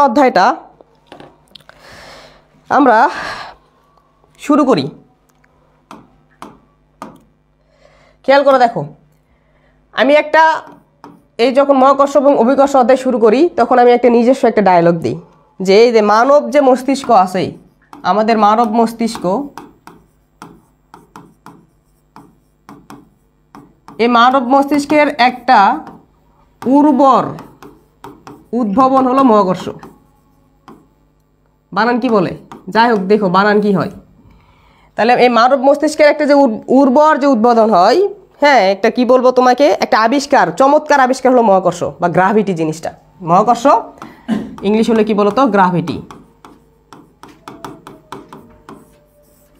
অধ্যায়টা আমরা শুরু করি। খেয়াল করে দেখো, আমি একটা এই যখন মহাকর্ষ এবং অভিকর্ষ অধ্যায় শুরু করি তখন আমি একটা নিজস্ব একটা ডায়লগ দিই যে এই যে মানব যে মস্তিষ্ক আছে, আমাদের মানব মস্তিষ্ক, এই মানব মস্তিষ্কের একটা উর্বর উদ্ভাবন হলো মহাকর্ষ। বানান কি বলে? যাই হোক, দেখো বানান কি হয়। তাহলে এই মানব মস্তিষ্কের একটা যে উর্বর যে উদ্বোধন হয়, হ্যাঁ, একটা কি বলবো তোমাকে, একটা আবিষ্কার, চমৎকার আবিষ্কার হলো মহাকর্ষ বা গ্রাভিটি জিনিসটা। মহাকর্ষ ইংলিশ হলে কি বলতো? গ্রাভিটি।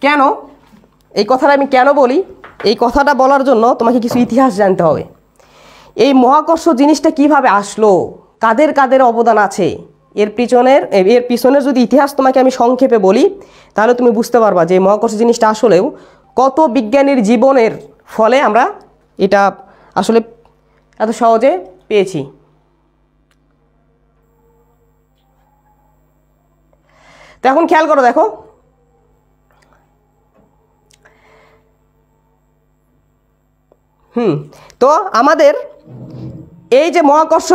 কেন এই কথাটা আমি কেন বলি? এই কথাটা বলার জন্য তোমাকে কিছু ইতিহাস জানতে হবে। এই মহাকর্ষ জিনিসটা কিভাবে আসলো, কাদের কাদের অবদান আছে, এর পিছনের যদি ইতিহাস তোমাকে আমি সংক্ষেপে বলি তাহলে তুমি বুঝতে পারবা যে মহাকর্ষ জিনিসটা আসলেও কত বিজ্ঞানীর জীবনের ফলে আমরা এটা আসলে এত সহজে পেয়েছি। তো এখন খেয়াল করো, দেখো তো আমাদের এই যে মহাকর্ষ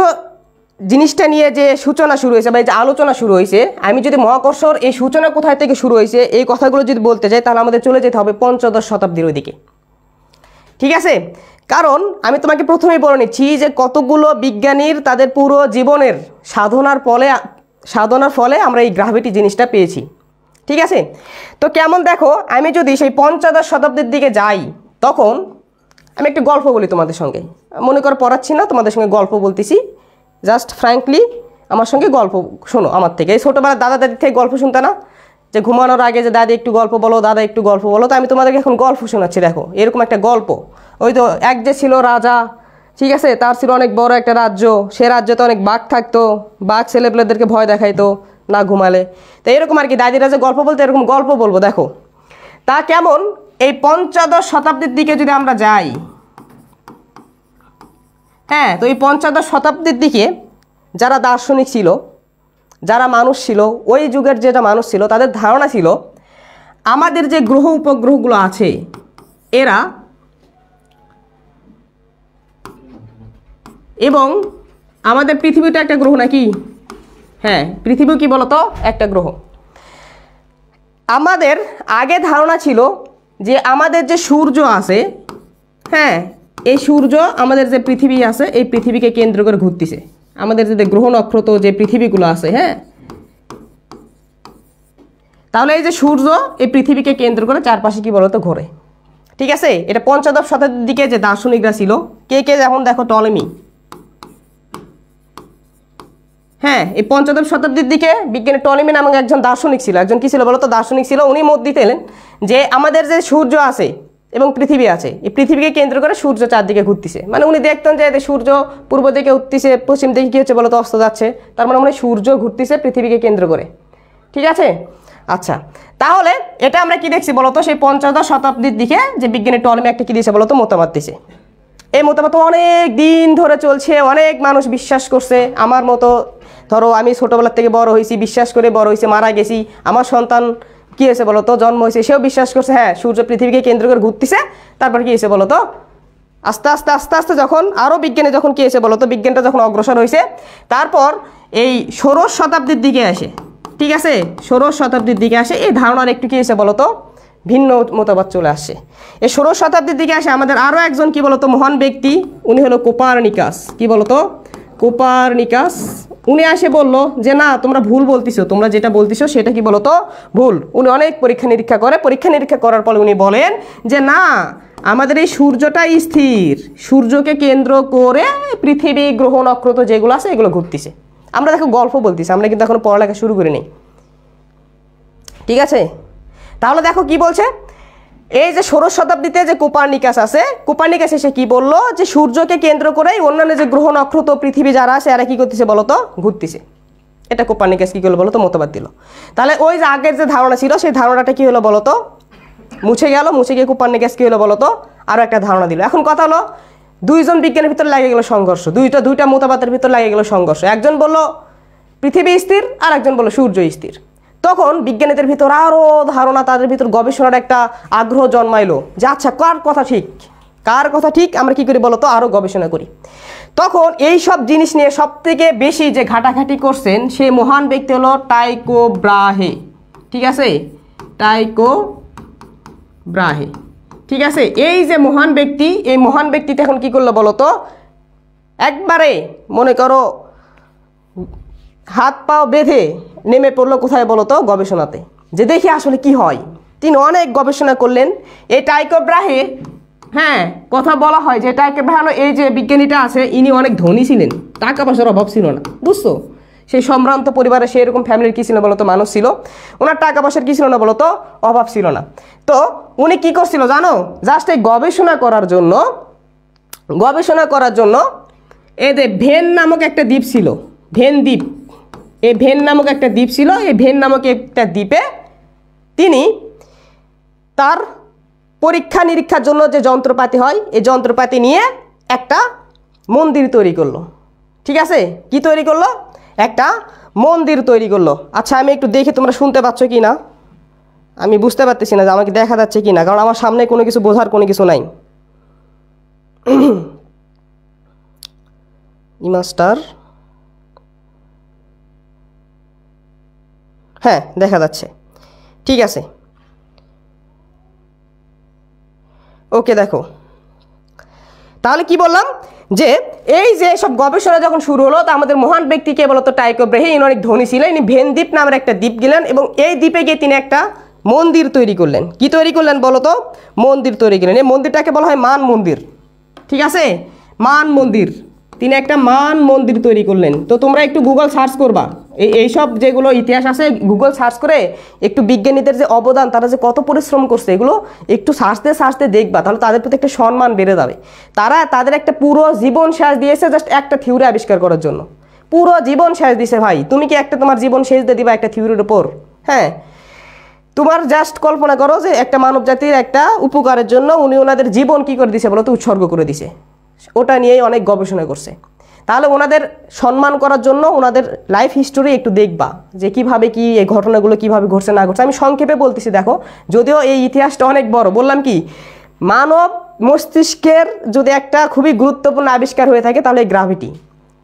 জিনিসটা নিয়ে যে সূচনা শুরু হয়েছে বা এই যে আলোচনা শুরু হয়েছে, আমি যদি মহাকর্ষর এই সূচনা কোথায় থেকে শুরু হয়েছে এই কথাগুলো যদি বলতে যাই তাহলে আমাদের চলে যেতে হবে পঞ্চদশ শতাব্দীর ওইদিকে। ঠিক আছে? কারণ আমি তোমাকে প্রথমেই বলে নিচ্ছি যে কতগুলো বিজ্ঞানীর তাদের পুরো জীবনের সাধনার ফলে আমরা এই গ্রাভিটি জিনিসটা পেয়েছি। ঠিক আছে? তো কেমন দেখো, আমি যদি সেই পঞ্চদশ শতাব্দীর দিকে যাই তখন আমি একটু গল্প বলি তোমাদের সঙ্গে। মনে করো পড়াচ্ছি না, তোমাদের সঙ্গে গল্প বলতেছি, জাস্ট ফ্র্যাঙ্কলি আমার সঙ্গে গল্প শোনো আমার থেকে। এই ছোটোবেলার দাদা দাদির থেকে গল্প শুনতে না, যে ঘুমানোর আগে যে দাদি একটু গল্প বলো, দাদা একটু গল্প বলো, তো আমি তোমাদেরকে এখন গল্প শোনাচ্ছি। দেখো এরকম একটা গল্প, ওই তো এক যে ছিল রাজা, ঠিক আছে, তার ছিল অনেক বড় একটা রাজ্য, সে রাজ্যতে অনেক বাঘ থাকতো, বাঘ ছেলেপেলেদেরকে ভয় দেখাইতো না ঘুমালে। তো এরকম আর কি দাদিরা যে গল্প বলতো এরকম গল্প বলবো। দেখো তা কেমন, এই পঞ্চদশ শতাব্দীর দিকে যদি আমরা যাই, হ্যাঁ, তো এই পঞ্চদশ শতাব্দীর দিকে যারা দার্শনিক ছিল, যারা মানুষ ছিল, ওই যুগের যেটা মানুষ ছিল, তাদের ধারণা ছিল আমাদের যে গ্রহ উপগ্রহগুলো আছে এরা, এবং আমাদের পৃথিবীটা একটা গ্রহ নাকি? হ্যাঁ, পৃথিবী কি বলতো? একটা গ্রহ। আমাদের আগে ধারণা ছিল যে আমাদের যে সূর্য আছে, হ্যাঁ, এই সূর্য আমাদের যে পৃথিবী আছে এই পৃথিবীকে কেন্দ্র করে ঘুরতেছে। আমাদের যে গ্রহ নক্ষত্র যে পৃথিবীগুলো আছে, হ্যাঁ, তাহলে এই যে সূর্য এই পৃথিবীকে কেন্দ্র করে চারপাশে কি বলতো ঘোরে। ঠিক আছে? এটা পঞ্চদশ শতাব্দীর দিকে যে দার্শনিকরা ছিল, কে কে, যেমন দেখো টলেমি, হ্যাঁ, এই পঞ্চদশ শতাব্দীর দিকে বিজ্ঞানী টলেমি নামক একজন দার্শনিক ছিল। একজন কি ছিল বলতো? দার্শনিক ছিল। উনি মত দিতেন যে আমাদের যে সূর্য আছে এবং পৃথিবী আছে, এই পৃথিবীকে কেন্দ্র করে সূর্য চারদিকে ঘুরতেছে। মানে উনি দেখতেন যে সূর্য পূর্ব দিকে উঠতেছে, পশ্চিম দিকে কি হচ্ছে বলতো? অস্ত যাচ্ছে। তার মানে সূর্য ঘুরতেছে পৃথিবীকে কেন্দ্র করে। ঠিক আছে? আচ্ছা, তাহলে এটা আমরা কি দেখছি বলতো? সেই পঞ্চদশ শতাব্দীর দিকে যে বিজ্ঞানী টলেমি একটা কি দিয়েছে বলতো? মতামত দিয়েছে। এই মতামত অনেক দিন ধরে চলছে, অনেক মানুষ বিশ্বাস করছে। আমার মতো ধরো আমি ছোটোবেলার থেকে বড় হয়েছি, বিশ্বাস করে বড় হয়েছি, মারা গেছি, আমার সন্তান কি হয়েছে বলতো? জন্ম হয়েছে, সেও বিশ্বাস করছে হ্যাঁ সূর্য পৃথিবীকে কেন্দ্র করে ঘুরতেছে। তারপর কি হয়েছে বলতো? আস্তে আস্তে আস্তে আস্তে যখন আরও বিজ্ঞানী যখন কি হয়েছে বলতো? বিজ্ঞানটা যখন অগ্রসর হয়েছে, তারপর এই ষোড়শ শতাব্দীর দিকে আসে। ঠিক আছে? ষোড়শ শতাব্দীর দিকে আসে এই ধারণার একটু কি হয়েছে বলতো? ভিন্ন মতবাদ চলে আসছে। এই ষোড়শ শতাব্দীর দিকে আসে আমাদের আরও একজন কি বলতো? মহান ব্যক্তি, উনি হলো কোপারনিকাস। কি বলতো? কোপারনিকাস। উনি আসে বললো যে না, তোমরা ভুল বলতেছো, তোমরা যেটা বলতেছো সেটা কি বলতো? ভুল। উনি অনেক পরীক্ষা নিরীক্ষা করার পরে উনি বলেন যে না, আমাদের এই সূর্যটাই স্থির, সূর্যকে কেন্দ্র করে পৃথিবী গ্রহ নক্ষত্র যেগুলো আছে এগুলো ঘুরতেছে। আমরা দেখো গল্প বলতেছি, আমরা কিন্তু এখনো পড়ালেখা শুরু করিনি। ঠিক আছে? তাহলে দেখো কি বলছে, এই যে ষোড়শ শতাব্দীতে যে কোপারনিকাস আছে, কোপারনিকাস এসে কি বললো? যে সূর্যকে কেন্দ্র করেই অন্যান্য যে গ্রহ নক্ষত্র পৃথিবী যারা আছে এরা কি করতেছে বলতো? ঘুরতেছে। এটা কোপারনিকাস কি করলো বলতো? মতবাদ দিল। তাহলে ওই যে আগের যে ধারণা ছিল সেই ধারণাটা কি হলো বলতো? মুছে গেল। মুছে গিয়ে কোপারনিকাস কি হলো বলতো? আরও একটা ধারণা দিল। এখন কথা হলো দুইজন বিজ্ঞানীর ভিতরে লাগে গেল সংঘর্ষ, দুইটা মতবাদের ভিতর লাগে গেল সংঘর্ষ। একজন বলল পৃথিবী স্থির আর একজন বলল সূর্য স্থির। তখন বিজ্ঞানীদের ভিতর আরও ধারণা, তাদের ভিতর গবেষণার একটা আগ্রহ জন্মাইলো যে আচ্ছা কার কথা ঠিক, আমরা কি করি বলতো, আরও গবেষণা করি। তখন এই সব জিনিস নিয়ে সব থেকে বেশি যে ঘাটাঘাটি করছেন সে মহান ব্যক্তি হলো টাইকো ব্রাহে। ঠিক আছে, টাইকো ব্রাহে। ঠিক আছে, এই যে মহান ব্যক্তি, এই মহান ব্যক্তিতে এখন কি করলো বলতো, একবারে মনে করো হাত পাও বেঁধে নেমে পড়লো কোথায় বলতো, গবেষণাতে, যে দেখি আসলে কি হয়। তিনি অনেক গবেষণা করলেন। এই টাইকো ব্রাহে, হ্যাঁ, কথা বলা হয় যে টাইকো ব্রাহে হলো এই যে বিজ্ঞানীটা আছে, ইনি অনেক ধনী ছিলেন, টাকা পয়সার অভাব ছিল না, বুঝছো। সেই সম্ভ্রান্ত পরিবারে সে এরকম ফ্যামিলির কী ছিল বলতো, মানুষ ছিল, ওনার টাকা পয়সার কী ছিল না বলতো, অভাব ছিল না। তো উনি কি করছিল জানো, জাস্ট এই গবেষণা করার জন্য এই যে ভেন নামক একটা দ্বীপ ছিল, ভেন দ্বীপ, এই ভেন নামক একটা দ্বীপ ছিল, এই ভেন নামক একটা দ্বীপে তিনি তার পরীক্ষা নিরীক্ষার জন্য যে যন্ত্রপাতি হয়, এই যন্ত্রপাতি নিয়ে একটা মন্দির তৈরি করলো। ঠিক আছে, কি তৈরি করলো, একটা মন্দির তৈরি করলো। আচ্ছা আমি একটু দেখে তোমরা শুনতে পাচ্ছ কি না, আমি বুঝতে পারতেছি না যে আমাকে দেখা যাচ্ছে কি না, কারণ আমার সামনে কোনো কিছু বোঝার কোনো কিছু নাই। ইমাস্টার, হ্যাঁ দেখা যাচ্ছে, ঠিক আছে, ওকে। দেখো তাহলে কি বললাম, যে এই যে সব গবেষণা যখন শুরু হলো, তা আমাদের মহান ব্যক্তি কে বলতো, টাইকো ব্রাহে। ইনি অনেক ধনী ছিলেন, ইনি ভেন দ্বীপ নামের একটা দ্বীপ গেলেন এবং এই দ্বীপে গিয়ে তিনি একটা মন্দির তৈরি করলেন। কি তৈরি করলেন বলতো, মন্দির তৈরি করলেন। এই মন্দিরটাকে বলা হয় মান মন্দির। ঠিক আছে, মান মন্দির, তিনি একটা মান মন্দির তৈরি করলেন। তো তোমরা একটু গুগল সার্চ করবা, এইসব যেগুলো ইতিহাস আছে গুগল সার্চ করে একটু বিজ্ঞানীদের যে অবদান, তারা যে কত পরিশ্রম করছে, এগুলো একটু সার্চতে দেখবা, তাহলে তাদের প্রতি একটা সম্মান বেড়ে যাবে। তারা তাদের একটা পুরো জীবন শেষ দিয়েছে জাস্ট একটা থিওরি আবিষ্কার করার জন্য, পুরো জীবন শেষ দিয়েছে। ভাই তুমি কি একটা তোমার জীবন শেষ দিয়ে দিবা একটা থিওরির উপর? হ্যাঁ, তোমার জাস্ট কল্পনা করো যে একটা মানব জাতির একটা উপকারের জন্য উনি ওনাদের জীবন কি করে দিছে বলো তো, উৎসর্গ করে দিছে, ওটা নিয়েই অনেক গবেষণা করছে। তাহলে ওনাদের সম্মান করার জন্য ওনাদের লাইফ হিস্টোরি একটু দেখবা, যে কিভাবে কি এই ঘটনাগুলো কিভাবে ঘটছে না ঘটছে। আমি সংক্ষেপে বলতেছি, দেখো যদিও এই ইতিহাসটা অনেক বড়, বললাম কি মানব মস্তিষ্কের যদি একটা খুবই গুরুত্বপূর্ণ আবিষ্কার হয়ে থাকে তাহলে এই গ্রাভিটি।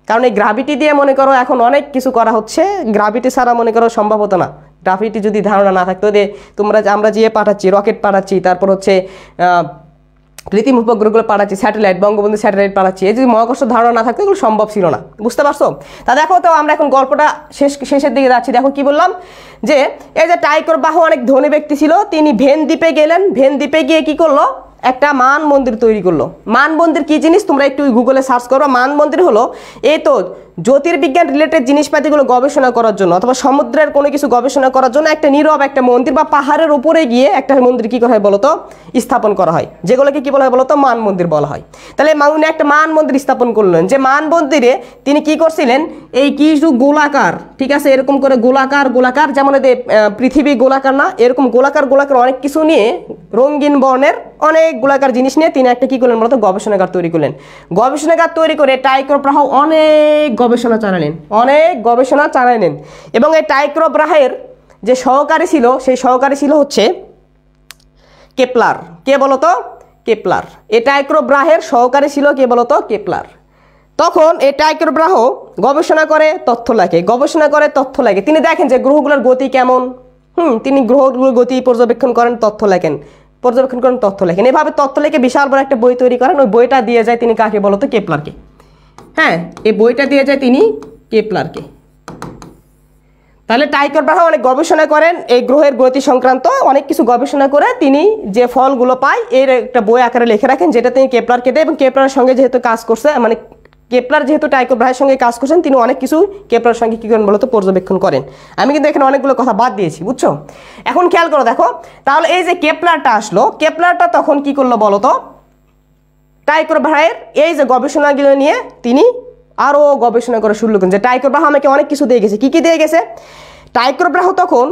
কারণ এই গ্রাভিটি দিয়ে মনে করো এখন অনেক কিছু করা হচ্ছে, গ্রাভিটি ছাড়া মনে করো সম্ভব হতো না। গ্রাভিটি যদি ধারণা না থাকতো, যে আমরা যে পাঠাচ্ছি, রকেট পাঠাচ্ছি, তারপর হচ্ছে কৃত্রিম উপগ্রহগুলো পাঠাচ্ছি, স্যাটেলাইট, বঙ্গবন্ধু স্যাটেলাইট পাঠাচ্ছি, এই যদি মহাকর্ষ ধারণা না থাকতো এগুলো সম্ভব ছিল না। বুঝতে পারছো? তা দেখো, তো আমরা এখন গল্পটা শেষের দিকে যাচ্ছি। দেখো কি বললাম, যে এই যে টাইকো ব্রাহে অনেক ধনী ব্যক্তি ছিল, তিনি ভেন দ্বীপে গেলেন। ভেন দ্বীপে গিয়ে কি করলো, একটা মান মন্দির তৈরি করলো। মান মন্দির কি জিনিস তোমরা একটু গুগলে সার্চ করো। মান মন্দির হলো এই তো জ্যোতির্বিজ্ঞান রিলেটেড জিনিসপাতিগুলো গবেষণা করার জন্য, অথবা সমুদ্রের কোনো কিছু গবেষণা করার জন্য একটা নীরব একটা মন্দির বা পাহাড়ের উপরে গিয়ে একটা মন্দির কি করা হয় বলতো, স্থাপন করা হয়, যেগুলোকে কি বলা হয় বলতো, মান মন্দির বলা হয়। তাহলে উনি একটা মান মন্দির স্থাপন করলেন, যে মান মন্দিরে তিনি কি করছিলেন, এই কিছু গোলাকার, ঠিক আছে, এরকম করে গোলাকার যেমন পৃথিবী গোলাকার না, এরকম গোলাকার অনেক কিছু নিয়ে, রঙিন বর্ণের অনেক গোলাকার জিনিস নিয়ে তিনি একটা কি করলেন বলতো, গবেষণাগার তৈরি করলেন। গবেষণাগার তৈরি করে টাইকো ব্রাহে অনেক গবেষণা চালালেন। এবং এই টাইকো ব্রাহের যে সহকারী ছিল, সেই সহকারী ছিল হচ্ছে কেপলার। কে বলতো, কেপলার। এই টাইকো ব্রাহের সহকারী ছিল কে বলতো, কেপলার। তখন এই টাইকো ব্রাহে গবেষণা করে তথ্য লেখে। তিনি দেখেন যে গ্রহগুলোর গতি কেমন, তিনি গ্রহগুলোর গতি পর্যবেক্ষণ করেন, তথ্য লেখেন। এভাবে তথ্য লেখে বিশাল বড় একটা বই তৈরি করেন। ওই বইটা দিয়ে যায় তিনি কাকে বলতো, কেপলারকে। হ্যাঁ, এই বইটা দিয়ে যায় তিনি কেপলারকে। তাহলে টাইকো ব্রাহে অনেক গবেষণা করেন, এই গ্রহের গতি সংক্রান্ত অনেক কিছু গবেষণা করে তিনি যে ফলগুলো পায় এর একটা বই আকারে লিখে রাখেন, যেটা তিনি কেপলারকে দেয়। এবং কেপলারের সঙ্গে যেহেতু কাজ করছে, মানে কেপলার যেহেতু টাইকো ব্রাহের সঙ্গে কাজ করছেন, তিনি অনেক কিছু কেপলার সঙ্গে কী করেন বলতো, পর্যবেক্ষণ করেন। আমি কিন্তু এখানে অনেকগুলো কথা বাদ দিয়েছি, বুঝছো? এখন খেয়াল করো, দেখো তাহলে এই যে কেপলারটা আসলো, কেপলারটা তখন কি করলো বলতো, টাইকো ব্রাহের এই যে গবেষণাগুলো নিয়ে তিনি আরও গবেষণা করা শুরু করেন, যে টাইকো ব্রাহে আমাকে অনেক কিছু দিয়ে গেছে। কী দিয়ে গেছে? টাইকো ব্রাহে তখন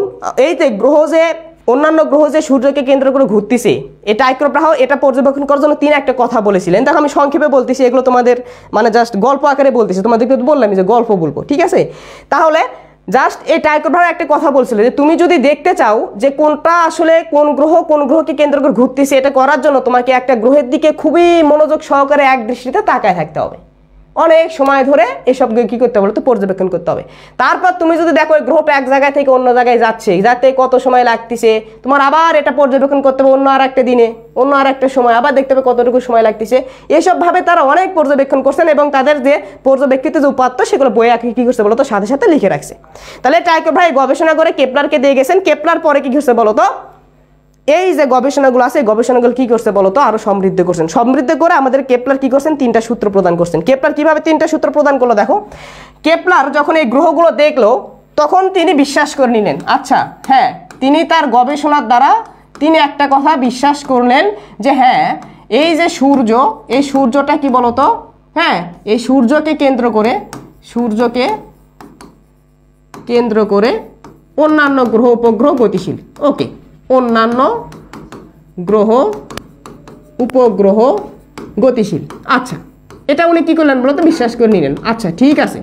এই যে গ্রহ যে অন্যান্য গ্রহ যে সূর্যকে কেন্দ্র করে ঘুরতেছে এই টাইকোগ্রাহ এটা পর্যবেক্ষণ করার জন্য তিনি একটা কথা বলেছিলেন। দেখো আমি সংক্ষেপে বলতেছি, এগুলো তোমাদের মানে জাস্ট গল্প আকারে বলতেছি, তোমাদেরকে তো বললাম যে গল্প বলবো, ঠিক আছে? তাহলে জাস্ট এই টাইকোগ্রাহ একটা কথা বলছিল যে তুমি যদি দেখতে চাও যে কোনটা আসলে কোন গ্রহকে কেন্দ্র করে ঘুরতেছে, এটা করার জন্য তোমাকে একটা গ্রহের দিকে খুবই মনোযোগ সহকারে এক দৃষ্টিতে তাকায় থাকতে হবে, অনেক সময় ধরে এসব কি করতে হবে তো পর্যবেক্ষণ করতে হবে। তারপর তুমি যদি দেখো এই গ্রহটা এক জায়গায় থেকে অন্য জায়গায় যাচ্ছে, যাতে কত সময় লাগতেছে, তোমার আবার এটা পর্যবেক্ষণ করতে হবে অন্য আর একটা দিনে, অন্য আর একটা সময়, আবার দেখতে হবে কতটুকু সময় লাগতেছে। এইসব ভাবে তারা অনেক পর্যবেক্ষণ করছেন এবং তাদের যে পর্যবেক্ষিত যে উপাত্ত সেগুলো বই আঁকে কি করছে বলতো সাথে সাথে লিখে রাখছে। তাহলে টাইকো ভাই গবেষণা করে কেপলারকে দিয়ে গেছেন। কেপলার পরে কি করছে বলতো, এই যে গবেষণাগুলো আছে গবেষণাগুলো কি করছে বলতো আরো সমৃদ্ধ করছেন। সমৃদ্ধ করে আমাদের কেপলার কি করছেন, 3টা সূত্র প্রদান করছেন। কেপলার কিভাবে 3টা সূত্র প্রদান করলো দেখো। কেপলার যখন এই গ্রহগুলো দেখলো তখন তিনি বিশ্বাস করে নিলেন, আচ্ছা হ্যাঁ, তিনি তার গবেষণার দ্বারা তিনি একটা কথা বিশ্বাস করলেন যে হ্যাঁ এই যে সূর্য, এই সূর্যটা কি বলতো, হ্যাঁ এই সূর্যকে কেন্দ্র করে অন্যান্য গ্রহ উপগ্রহ গতিশীল। ওকে, অন্যান্য গ্রহ উপগ্রহ গতিশীল। আচ্ছা, এটা উনি কি করলেন বলতো, বিশ্বাস করে নিলেন। আচ্ছা ঠিক আছে,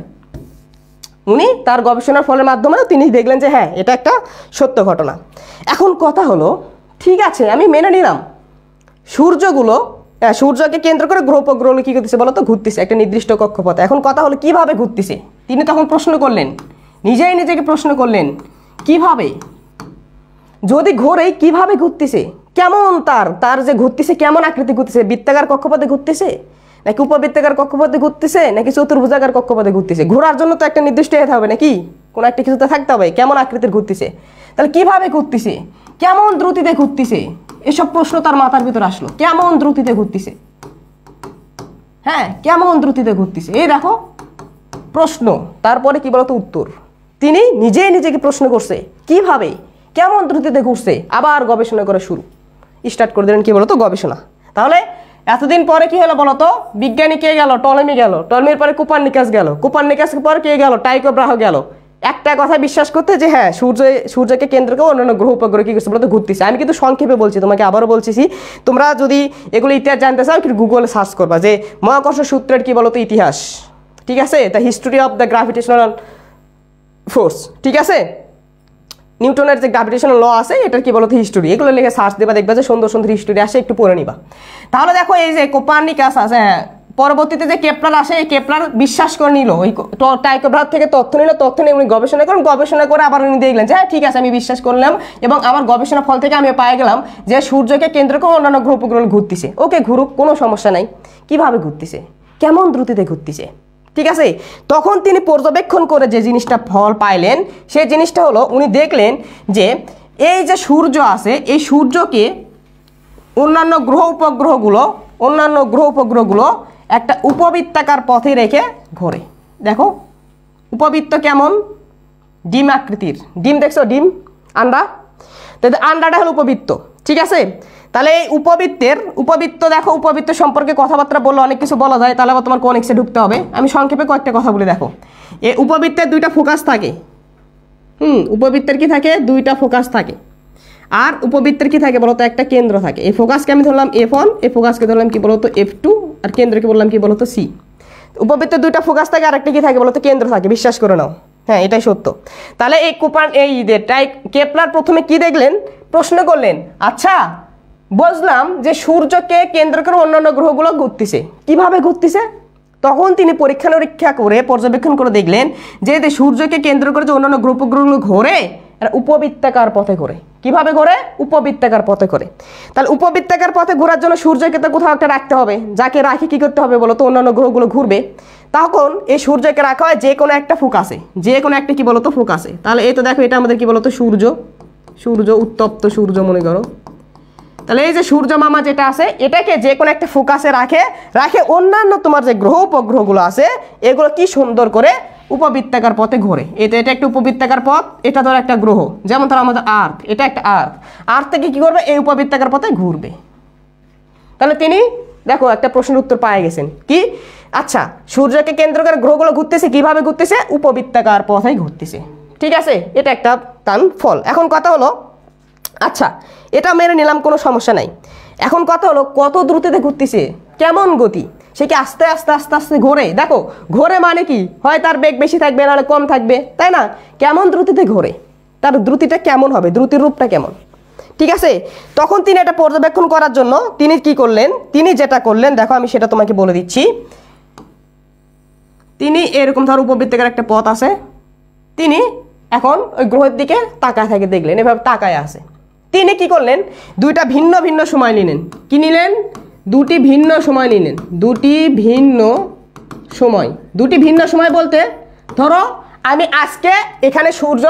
উনি তার গবেষণার ফলের মাধ্যমে তিনি দেখলেন যে হ্যাঁ এটা একটা সত্য ঘটনা। এখন কথা হলো, ঠিক আছে আমি মেনে নিলাম সূর্যকে কেন্দ্র করে গ্রহ উপগ্রহগুলো কি করতেছে বলতো, ঘুরতেছে একটা নির্দিষ্ট কক্ষপথে। এখন কথা হলো কিভাবে ঘুরতেছে, তিনি তখন প্রশ্ন করলেন, নিজেকে প্রশ্ন করলেন কিভাবে, যদি ঘোরে কিভাবে ঘুরতেছে, কেমন তার যে ঘুরতেছে কেমন আকৃতি ঘুরতেছে, বৃত্তাকার কক্ষপথে ঘুরতেছে নাকি উপবৃত্তাকার কক্ষপথে ঘুরতেছে নাকি চতুর্ভুজাকার কক্ষপথে ঘুরতেছে। ঘোরার জন্য তো একটা নির্দিষ্ট হতে হবে নাকি, কোনো একটা কিছুতে থাকতে হবে, কেমন আকৃতির ঘুরতেছে, তাহলে কিভাবে ঘুরতেছে, কেমন দ্রুতিতে ঘুরতেছে, এসব প্রশ্ন তার মাথার ভিতর আসলো। কেমন দ্রুতিতে ঘুরতেছে, হ্যাঁ কেমন দ্রুতিতে ঘুরতেছে, এই দেখো প্রশ্ন, তারপরে কি বলতো উত্তর। তিনি নিজেকে প্রশ্ন করছে কিভাবে কেমন দ্রুতিতে ঘুরছে, আবার গবেষণা করা স্টার্ট করে দিলেন কি বলতো গবেষণা। তাহলে এতদিন পরে কি হলো বলতো, বিজ্ঞানী কে গেল, টলেমি গেল, টলেমির পরে কুপারনিকাস গেল, কুপারনিকাসের পরে কে গেল, টাইকোগ্রাহ গেল, একটা কথা বিশ্বাস করতে যে হ্যাঁ সূর্যকে কেন্দ্র করে অন্যান্য গ্রহ উপগ্রহ কি করছে বলতো ঘুরতেছে। আমি কিন্তু সংক্ষেপে বলছি, তোমাকে আবারও বলছি, তোমরা যদি এগুলো ইতিহাস জানতে চাও একটু গুগলে সার্চ করবা যে মহাকর্ষ সূত্রের কি বলতো ইতিহাস, ঠিক আছে, the history of the gravitational force, ঠিক আছে, নিউটনের যে গ্র্যাভিটেশনাল ল আছে এটার কি বলতো হিস্টোরি, এগুলো লিখে সার্চ দেবা, দেখবা যে সুন্দর সুন্দর হিস্টোরি আসে, একটু পড়ে নিবা। তাহলে দেখো এই যে কোপারনিকাস আছে, হ্যাঁ পরবর্তীতে যে কেপলার আসে, এই কেপলার বিশ্বাস করে নিল, ওই টাইকোগ্রাহ থেকে তথ্য নিয়ে উনি গবেষণা করে আবার উনি দেখলেন যে হ্যাঁ ঠিক আছে আমি বিশ্বাস করলাম এবং আমার গবেষণার ফল থেকে আমি পেয়ে গেলাম যে সূর্যকে কেন্দ্র করে অন্যান্য গ্রহ উপগ্রহ ঘুরতেছে। ওকে ঘুরুক, কোনো সমস্যা নাই, কিভাবে ঘুরতেছে, কেমন দ্রুতিতে ঘুরতেছে, ঠিক আছে। তখন তিনি পর্যবেক্ষণ করে যে জিনিসটা ফল পাইলেন সেই জিনিসটা হলো উনি দেখলেন যে এই যে সূর্য আছে এই সূর্যকে অন্যান্য গ্রহ উপগ্রহগুলো একটা উপবৃত্তাকার পথে রেখে ঘোরে। দেখো উপবৃত্ত কেমন, ডিম আকৃতির, ডিম দেখছো, ডিম আন্ডা, আন্ডাটা হলো উপবৃত্ত, ঠিক আছে। তাহলে এই উপবৃত্ত দেখো, উপবৃত্ত সম্পর্কে কথাবার্তা বললে অনেক কিছু বলা যায়, তাহলে আবার তোমার কনেক্সে ঢুকতে হবে। আমি সংক্ষেপে কয়েকটা কথা বলি। দেখো এই উপবৃত্তের 2টা ফোকাস থাকে, উপবৃত্তের কি থাকে, 2টা ফোকাস থাকে, আর উপবৃত্তের কি থাকে বলতো, একটা কেন্দ্র থাকে। এই ফোকাসকে আমি ধরলাম F1, এই ফোকাসকে ধরলাম কি বলতো F2, আর কেন্দ্রকে বললাম কি বলতো C। উপবৃত্তের 2টা ফোকাস থাকে আর একটা কি থাকে বলতো, কেন্দ্র থাকে, বিশ্বাস করে নাও, হ্যাঁ এটাই সত্য। তাহলে এই কেপলার প্রথমে কি দেখলেন, প্রশ্ন করলেন, আচ্ছা বুঝলাম যে সূর্যকে কেন্দ্র করে অন্যান্য গ্রহগুলো ঘুরতেছে, কিভাবে ঘুরতেছে। তখন তিনি পরীক্ষা নিরীক্ষা করে পর্যবেক্ষণ করে দেখলেন যে সূর্যকে কেন্দ্র করে যে অন্যান্য গ্রহ উপগ্রহগুলো ঘোরে উপবৃত্তাকার পথে ঘোরে। কিভাবে ঘোরে, উপবৃত্তাকার পথে ঘোরে। তাহলে উপবৃত্তাকার পথে ঘোরার জন্য সূর্যকে তো কোথাও একটা রাখতে হবে, যাকে রাখে কি করতে হবে বলতো, অন্যান্য গ্রহগুলো ঘুরবে। তখন এই সূর্যকে রাখা হয় যে কোনো একটা ফোকাসে, যে কোনো একটা কি বলতো ফোকাসে। তাহলে এই তো দেখো এটা আমাদের কি বলতো সূর্য উত্তপ্ত সূর্য মনে করো। তাহলে এই যে সূর্য মামা যেটা আছে এটাকে যে কোনো একটা ফোকাসে রাখে অন্যান্য তোমার যে গ্রহ উপগ্রহগুলো আছে এগুলো কি সুন্দর করে উপবৃত্তাকার পথে ঘোরে। এটা একটা উপবৃত্তাকার পথ, এটা ধরো একটা গ্রহ, যেমন ধরো আমাদের আর্থ, এটা একটা আর্থ থেকে কি করবে, এই উপবৃত্তাকার পথে ঘুরবে। তাহলে তিনি দেখো একটা প্রশ্নের উত্তর পেয়ে গেছেন কি, আচ্ছা সূর্যকে কেন্দ্র করে গ্রহগুলো ঘুরতেছে, কিভাবে ঘুরতেছে, উপবৃত্তাকার পথে ঘুরতেছে, ঠিক আছে। এটা একটা তার ফল। এখন কথা হলো আচ্ছা, এটা মেনে নিলাম, কোনো সমস্যা নাই। এখন কথা হলো কত দ্রুততে ঘুরতেছে, কেমন গতি, সে কি আস্তে আস্তে আস্তে আস্তে ঘোরে? দেখো ঘোরে মানে কি হয় তার বেগ বেশি থাকবে, নাহলে কম থাকবে, তাই না? কেমন দ্রুতিতে ঘোরে, তার দ্রুতিটা কেমন হবে, দ্রুতির রূপটা কেমন? ঠিক আছে, তখন তিনি এটা পর্যবেক্ষণ করার জন্য তিনি কি করলেন, তিনি যেটা করলেন দেখো আমি সেটা তোমাকে বলে দিচ্ছি। তিনি এরকম ধর উপবৃত্তাকার একটা পথ আছে, তিনি এখন ওই গ্রহের দিকে তাকায় থাকে, দেখলেন এভাবে তাকায় আছে। তিনি কি করলেন, দুইটা ভিন্ন ভিন্ন সময় নিলেন। কি নিলেন? দুটি ভিন্ন সময় নিলেন। দুটি ভিন্ন সময়। দুটি ভিন্ন সময় বলতে ধরো আমি আজকে এখানে সূর্য,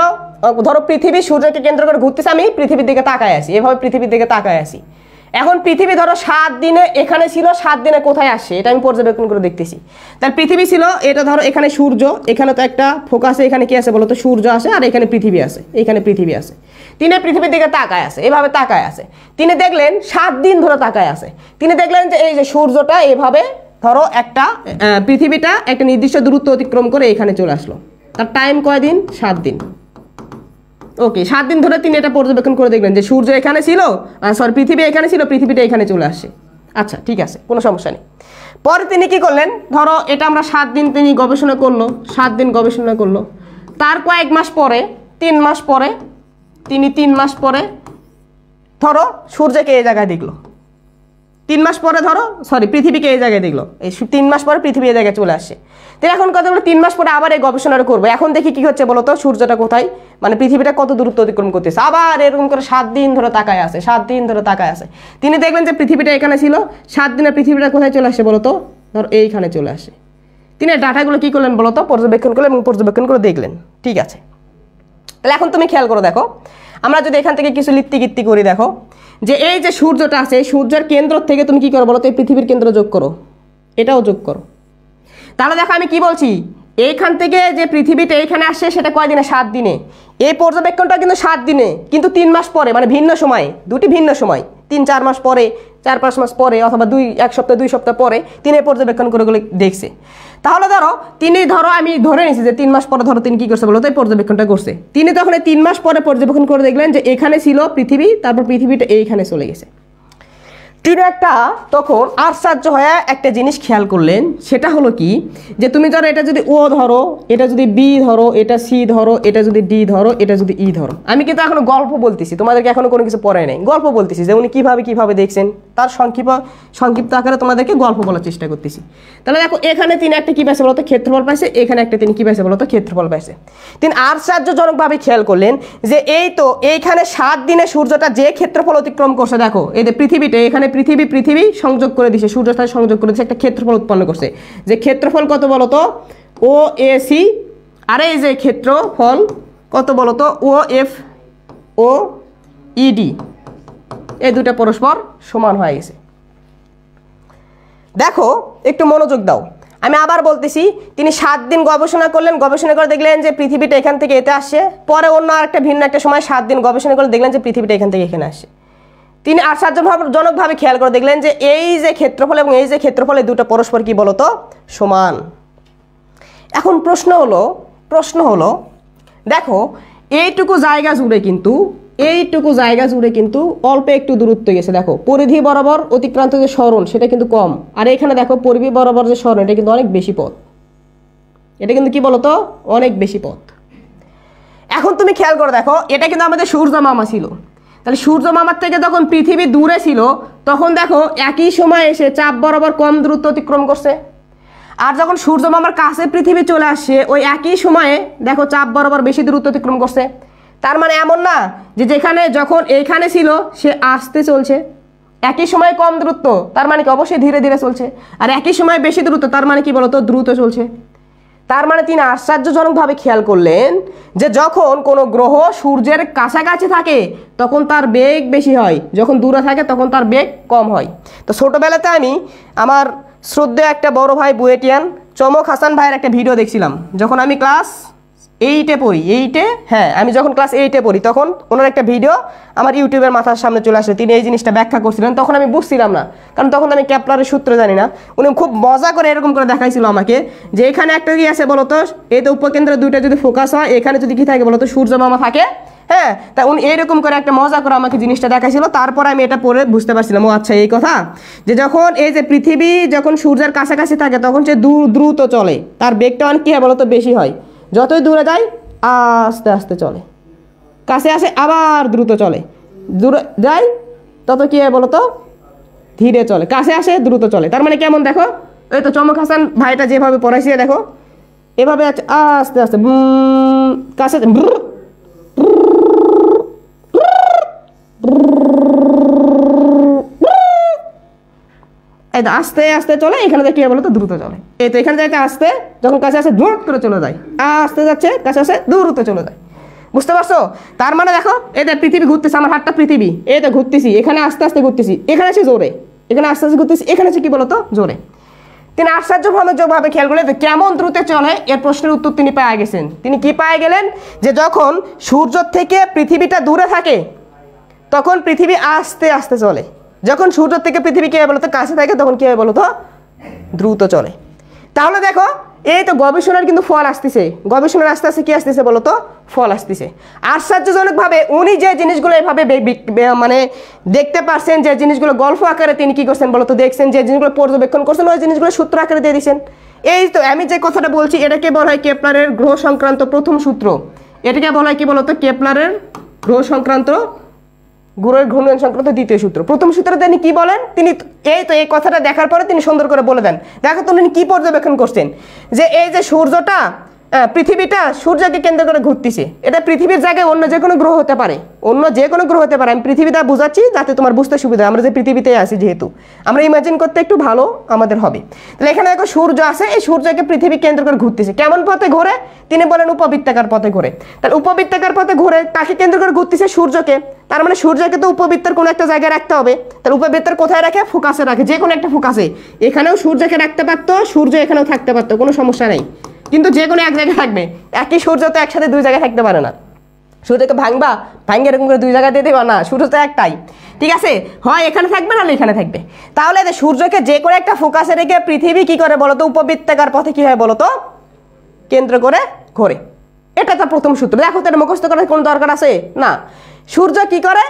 ধরো পৃথিবী সূর্যকে কেন্দ্র করে ঘুরতেছে, আমি পৃথিবীর দিকে তাকায় আছি, এভাবে পৃথিবীর দিকে তাকায় আছি। এখন পৃথিবী ধরো 7 দিনে এখানে ছিল, 7 দিনে কোথায় আসছে এটা আমি পর্যবেক্ষণ করে দেখতেছি। তাহলে পৃথিবী ছিল, এটা ধরো এখানে সূর্য, এখানে তো একটা ফোকাসে এখানে কি আছে বলো তো, সূর্য আসে, আর এখানে পৃথিবী আছে, এখানে পৃথিবী আছে। তিনি পৃথিবীর দিকে তাকায় আছে, এভাবে তাকায় আছে। তিনি দেখলেন 7 দিন ধরে তাকায় আছে। তিনি দেখলেন যে এই যে সূর্যটা এভাবে ধরো একটা পৃথিবীটা একটা নির্দিষ্ট দূরত্ব অতিক্রম করে এখানে চলে আসলো। তার টাইম কয় দিন? 7 দিন। ওকে, 7 দিন ধরে তিনি এটা পর্যবেক্ষণ করে দেখলেন যে সূর্য এখানে ছিল, সরি পৃথিবী এখানে ছিল, পৃথিবীটা এখানে চলে আসছে। আচ্ছা ঠিক আছে, কোনো সমস্যা নেই। পরে তিনি কি করলেন, ধরো এটা আমরা 7 দিন তিনি গবেষণা করলো, 7 দিন গবেষণা করলো। তার কয়েক মাস পরে, 3 মাস পরে, তিনি 3 মাস পরে ধরো সূর্যকে এই জায়গায় দেখলো। 3 মাস পরে ধরো সরি পৃথিবীকে এই জায়গায় দেখলো, এই 3 মাস পরে পৃথিবী এই জায়গায় চলে আসছে। তো এখন কথা বলো 3 মাস পরে আবার এই গবেষণাটা করবো। এখন দেখি কি হচ্ছে বলতো, সূর্যটা কোথায়, মানে পৃথিবীটা কত দূরত্ব অতিক্রম করতেছে। আবার এরকম করে 7 দিন ধরে তাকায় আছে, 7 দিন ধরে তাকায় আছে। তিনি দেখলেন যে পৃথিবীটা এখানে ছিল, 7 দিনে পৃথিবীটা কোথায় চলে আসছে বলতো, ধরো এইখানে চলে আসে। তিনি ডাটাগুলো কি করলেন বলতো, পর্যবেক্ষণ করলেন এবং পর্যবেক্ষণ করে দেখলেন। ঠিক আছে, তাহলে এখন তুমি খেয়াল করো, দেখো আমরা যদি এখান থেকে কিছু লিত্তি করি, দেখো যে এই যে সূর্যটা আছে, এই সূর্যের কেন্দ্র থেকে তুমি কি করো বলো তো, এই পৃথিবীর কেন্দ্র যোগ করো, এটাও যোগ করো। তাহলে দেখো আমি কি বলছি, এইখান থেকে যে পৃথিবীটা এইখানে আসছে সেটা কয় দিনে? 7 দিনে। এই পর্যবেক্ষণটা কিন্তু 7 দিনে, কিন্তু 3 মাস পরে, মানে ভিন্ন সময়, দুটি ভিন্ন সময়, 3-4 মাস পরে, 4-5 মাস পরে, অথবা 1 সপ্তাহ 2 সপ্তাহ পরে তিনি পর্যবেক্ষণ করে দেখছে। তাহলে ধরো তিনি ধরো আমি ধরে নিয়েছি যে 3 মাস পরে ধরো তিনি কি করছে বলো তো, এই পর্যবেক্ষণটা করছে। তিনি তখন 3 মাস পরে পর্যবেক্ষণ করে দেখলেন যে এখানে ছিল পৃথিবী, তারপর পৃথিবীটা এইখানে চলে গেছে। তিনি একটা তখন আশ্চর্য হয়ে একটা জিনিস খেয়াল করলেন, সেটা হলো কি, যে তুমি ধরো এটা যদি ও ধরো, এটা যদি বি ধরো, এটা সি ধরো, এটা যদি ডি ধরো, এটা যদি ই ধরো। আমি কিন্তু এখনো গল্প বলতেছি, তোমাদেরকে এখনো কোনো কিছু পড়াই নাই, গল্প বলতেছি যে উনি কিভাবে দেখছেন, তার সংক্ষিপ্ত আকারে তোমাদেরকে গল্প বলার চেষ্টা করতেছি। তাহলে দেখো এখানে তিনি একটা কি পাইছে বলতো, ক্ষেত্রফল পাইছে, এখানে একটা তিনি কি পাইছে বলতো, ক্ষেত্রফল পাইছে। তিনি আশ্চর্যজনকভাবে খেয়াল করলেন যে এই তো এইখানে 7 দিনে সূর্যটা যে ক্ষেত্রফল অতিক্রম করছে, দেখো এই যে পৃথিবীটা এখানে পৃথিবী সংযোগ করে দিছে, সূর্যের সাথে সংযোগ করে দিছে, একটা ক্ষেত্রফল উৎপন্ন করছে। যে ক্ষেত্রফল কত বলতো, ও এ সি, আর এই যে ক্ষেত্রফল কত বলতো, ও এফ ও ইডি, এই দুটো পরস্পর সমান হয়ে গেছে। দেখো একটু মনোযোগ দাও, আমি আবার বলতেছি, তিনি 7 দিন গবেষণা করলেন, গবেষণা করে দেখলেন যে পৃথিবীটা এখান থেকে এতে আসছে। পরে অন্য আরেকটা ভিন্ন একটা সময় 7 দিন গবেষণা করে দেখলেন যে পৃথিবীটা এখান থেকে এখানে আসছে। তিনি আশ্চর্যজনকভাবে খেয়াল করে দেখলেন যে এই যে ক্ষেত্রফল এবং এই যে ক্ষেত্রফল, এই দুটো পরস্পর কি বলতো, সমান। এখন প্রশ্ন হলো দেখো এইটুকু জায়গা জুড়ে কিন্তু অল্প একটু দূরত্ব গেছে। দেখো পরিধি বরাবর অতিক্রান্ত যে সরণ সেটা কিন্তু কম, আর এখানে দেখো পরিধি বরাবর যে সরণ এটা কিন্তু অনেক বেশি পথ, এটা কিন্তু কি বলতো, অনেক বেশি পথ। এখন তুমি খেয়াল করে দেখো, এটা কিন্তু আমাদের সূর্য মামা ছিল। তাহলে সূর্য মামার থেকে যখন পৃথিবী দূরে ছিল, তখন দেখো একই সময় এসে চাপ বরাবর কম দূরত্ব অতিক্রম করছে। আর যখন সূর্য মামার কাছে পৃথিবী চলে আসছে, ওই একই সময়ে দেখো চাপ বরাবর বেশি দূরত্ব অতিক্রম করছে। তার মানে এমন না যে যেখানে যখন এইখানে ছিল সে আস্তে চলছে, একই সময়ে কম দূরত্ব, তার মানে কি অবশ্যই ধীরে ধীরে চলছে। আর একই সময়ে বেশি দূরত্ব, তার মানে কি বলতো, দ্রুত চলছে। তার মানে তিনি আশ্চর্যজনকভাবে খেয়াল করলেন যে যখন কোনো গ্রহ সূর্যের কাছাকাছি থাকে তখন তার বেগ বেশি হয়, যখন দূরে থাকে তখন তার বেগ কম হয়। তো ছোটোবেলাতে আমি আমার শ্রদ্ধেয় একটা বড় ভাই বুয়েটিয়ান চমক হাসান ভাইয়ের একটা ভিডিও দেখছিলাম, যখন আমি ক্লাস 8-এ পড়ি, আমি যখন ক্লাস 8-এ পড়ি, তখন ওনার একটা ভিডিও আমার ইউটিউবের মাথার সামনে চলে আসে। তিনি এই জিনিসটা ব্যাখ্যা করছিলেন, তখন আমি বুঝছিলাম না, কারণ তখন আমি কেপলারের সূত্র জানি না। উনি খুব মজা করে এরকম করে দেখাইছিল আমাকে যে এখানে একটা কি আছে বলতো, এই তো উপকেন্দ্র দুইটা যদি ফোকাস হয়, এখানে যদি কি থাকে বলতো, সূর্য মামা থাকে, হ্যাঁ, তা উনি এইরকম করে একটা মজা করে আমাকে জিনিসটা দেখাইছিল, তারপর আমি এটা পড়ে বুঝতে পারছিলাম ও আচ্ছা এই কথা, যে যখন এই যে পৃথিবী যখন সূর্যের কাছাকাছি থাকে তখন সে দ্রুত চলে, তার বেগটা অনেক কী হয় বলতো বেশি হয়, যতই দূরে যায় আস্তে আস্তে চলে, কাছে আসে আবার দ্রুত চলে, দূরে যায় তত কী হয় বলতো ধীরে চলে, কাছে আসে দ্রুত চলে। তার মানে কেমন দেখো, এই তো চমক হাসান ভাইটা যেভাবে পড়াইছে দেখো, এভাবে আস্তে আস্তে কাছে আস্তে আস্তে চলে, এখানে দেখি বলো তো দ্রুত চলে। এই তো এখানে যাইতে আস্তে, যখন কাছে আসে দ্রুত করে চলে যায়, আস্তে যাচ্ছে কাছে আসে দ্রুত চলে যায়। বুঝতে পারছো? তার মানে দেখো এটা পৃথিবী ঘুরতেছে, আমার হাতটা পৃথিবী, এই তো ঘুরতেছি, এখানে আস্তে আস্তে ঘুরতেছি, এখানে আছে জোরে, এখানে আস্তে আস্তে ঘুরতেছি, এখানে আছে কি বলতো জোরে। তিনি আশ্চর্যভাবে খেয়াল করলেন কেমন দ্রুত চলে, এর প্রশ্নের উত্তর তিনি পেয়ে গেছেন। তিনি কি পেয়ে গেলেন, যে যখন সূর্য থেকে পৃথিবীটা দূরে থাকে তখন পৃথিবী আস্তে আস্তে চলে, যখন সূর্য থেকে পৃথিবী কী হয় বলতো কাছে থাকে তখন কী হয় বলতো দ্রুত চলে। তাহলে দেখো এই তো গবেষণার কিন্তু ফল আসতেছে, গবেষণার আস্তে আস্তে কী আসতেছে বলতো ফল আসতেছে। আশ্চর্যজনকভাবে উনি যে জিনিসগুলো এভাবে মানে দেখতে পারছেন, যে জিনিসগুলো গল্প আকারে তিনি কী করছেন বলতো দেখছেন, যে জিনিসগুলো পর্যবেক্ষণ করছেন ওই জিনিসগুলো সূত্র আকারে দিয়ে দিয়েছেন। এই তো আমি যে কথাটা বলছি এটাকে বলা হয় কেপলারের গ্রহ সংক্রান্ত প্রথম সূত্র, এটাকে বলা হয় কি বলতো কেপলারের গ্রহ সংক্রান্ত গ্রহের ঘূর্ণন সংক্রান্ত দ্বিতীয় সূত্র। প্রথম সূত্রে তিনি কি বলেন, তিনি এই তো এই কথাটা দেখার পরে তিনি সুন্দর করে বলে দেন, দেখো তো উনি কি পর্যবেক্ষণ করছেন, যে এই যে সূর্যটা পৃথিবীটা সূর্যকে কেন্দ্র করে ঘুরতেছে, এটা পৃথিবীর জায়গায় অন্য যে কোনো গ্রহ হতে পারে, অন্য যে কোনো গ্রহ হতে পারে, আমি পৃথিবীটা বুঝাচ্ছি যাতে তোমার বুঝতে সুবিধা, আমরা যে পৃথিবীতে আছি যেহেতু আমরা ইমাজিন করতে একটু ভালো আমাদের হবে। তাহলে এখানে দেখো সূর্য আছে, এই সূর্যকে পৃথিবী কেন্দ্র করে ঘুরতেছে, কেমন পথে ঘোরে, তিনি বলেন উপবৃত্তাকার পথে ঘোরে। তাহলে উপবৃত্তাকার পথে ঘুরে কাকে কেন্দ্র করে ঘুরতেছে, সূর্যকে, তার মানে সূর্যকে তো উপবৃত্তের কোনো একটা জায়গায় রাখতে হবে, তাহলে উপবৃত্তের কোথায় রাখে, ফোকাসে রাখে, যে কোনো একটা ফোকাসে, এখানেও সূর্যকে রাখতে পারতো, সূর্য এখানেও থাকতে পারতো, কোনো সমস্যা নেই, কিন্তু যে কোনো এক জায়গায় থাকবে, একই সূর্য তো একসাথে দুই জায়গায় থাকতে পারে না, সূর্যকে ভাঙবে এরকম করে দুই জায়গায় দিয়ে দেবা না, সূর্য তো একটাই, ঠিক আছে, হয় এখানে থাকবে না এখানে থাকবে। তাহলে সূর্যকে যে কোনো একটা ফোকাসে রেখে পৃথিবী কি করে বলতো উপবৃত্তাকার পথে কি হয় বলতো কেন্দ্র করে ঘোরে, এটা তো প্রথম সূত্র। দেখো তো এটা মুখস্থ করার কোনো দরকার আছে না। সূর্য কি করে,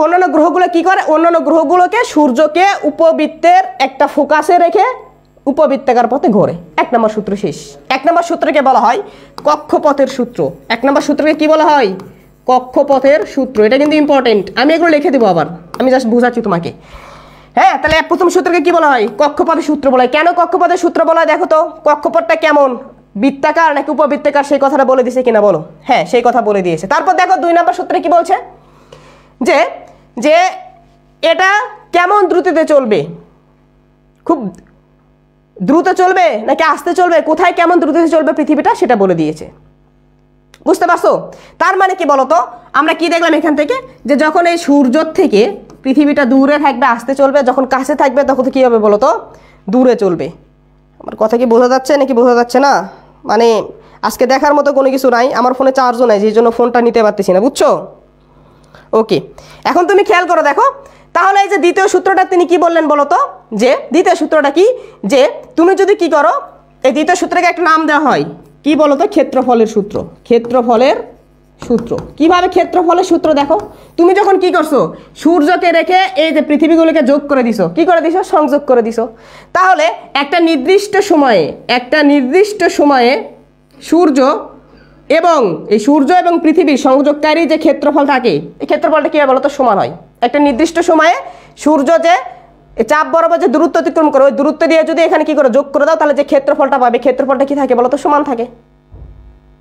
অন্যান্য গ্রহগুলো কি করে, অন্যান্য গ্রহগুলোকে সূর্যকে উপবৃত্তের একটা ফোকাসে রেখে উপবৃত্তাকার পথে ঘোরে। এক নম্বর সূত্র শেষ। এক নম্বর সূত্রকে বলা হয় কক্ষপথের সূত্র। এক নম্বর সূত্রকে কি বলা হয়, কক্ষপথের সূত্র। এটা কিন্তু ইম্পর্টেন্ট, আমি এগুলো লিখে দেবো আবার, আমি জাস্ট বুঝাচ্ছি তোমাকে। হ্যাঁ, তাহলে প্রথম সূত্রকে কি বলা হয়, কক্ষপথের সূত্র বলা হয়। কেন কক্ষপথের সূত্র বলা হয় দেখো তো, কক্ষপথটা কেমন, বৃত্তাকার নাকি উপবৃত্তাকার সেই কথাটা বলে দিয়েছে কিনা বলো। হ্যাঁ, সেই কথা বলে দিয়েছে। তারপর দেখো 2 নম্বর সূত্রে কি বলছে, যে যে এটা কেমন দ্রুতিতে চলবে, খুব দ্রুত চলবে নাকি আস্তে চলবে, কোথায় কেমন দ্রুততে চলবে পৃথিবীটা সেটা বলে দিয়েছে। বুঝতে পারছো? তার মানে কি বলতো, আমরা কি দেখলাম এখান থেকে, যে যখন এই সূর্য থেকে পৃথিবীটা দূরে থাকবে আস্তে চলবে, যখন কাছে থাকবে তখন কি হবে বলতো দূরে চলবে। আমার কথা কি বোঝা যাচ্ছে নাকি বোঝা যাচ্ছে না? মানে আজকে দেখার মতো কোনো কিছু নাই, আমার ফোনে চার্জও নাই, যেই জন্য ফোনটা নিতে পারতেছি না, বুঝছো? ওকে, এখন তুমি খেয়াল করো দেখো, তাহলে এই যে দ্বিতীয় সূত্রটা তিনি কি বললেন বলতো, যে দ্বিতীয় সূত্রটা কি, যে তুমি যদি কি করো, এই দ্বিতীয় সূত্রকে একটা নাম দেওয়া হয় কি বলতো, ক্ষেত্রফলের সূত্র। ক্ষেত্রফলের সূত্র। কিভাবে ক্ষেত্রফলের সূত্র দেখো, তুমি যখন কি করছো, সূর্যকে রেখে এই যে পৃথিবীগুলোকে যোগ করে দিছো, কি করে দিছো, সংযোগ করে দিছো। তাহলে একটা নির্দিষ্ট সময়ে সূর্য এবং এই সূর্য এবং পৃথিবীর সংযোগকারী যে ক্ষেত্রফল থাকে, এই ক্ষেত্রফলটা কি হয় বলতো সমান হয়। একটা নির্দিষ্ট সময়ে সূর্য যে চাপ বরাবর যে দূরত্ব অতিক্রম করে, ওই দূরত্ব দিয়ে যদি এখানে কি করে যোগ করে দাও, তাহলে যে ক্ষেত্রফলটা পাবে, ক্ষেত্রফলটা কি থাকে বলতো সমান থাকে।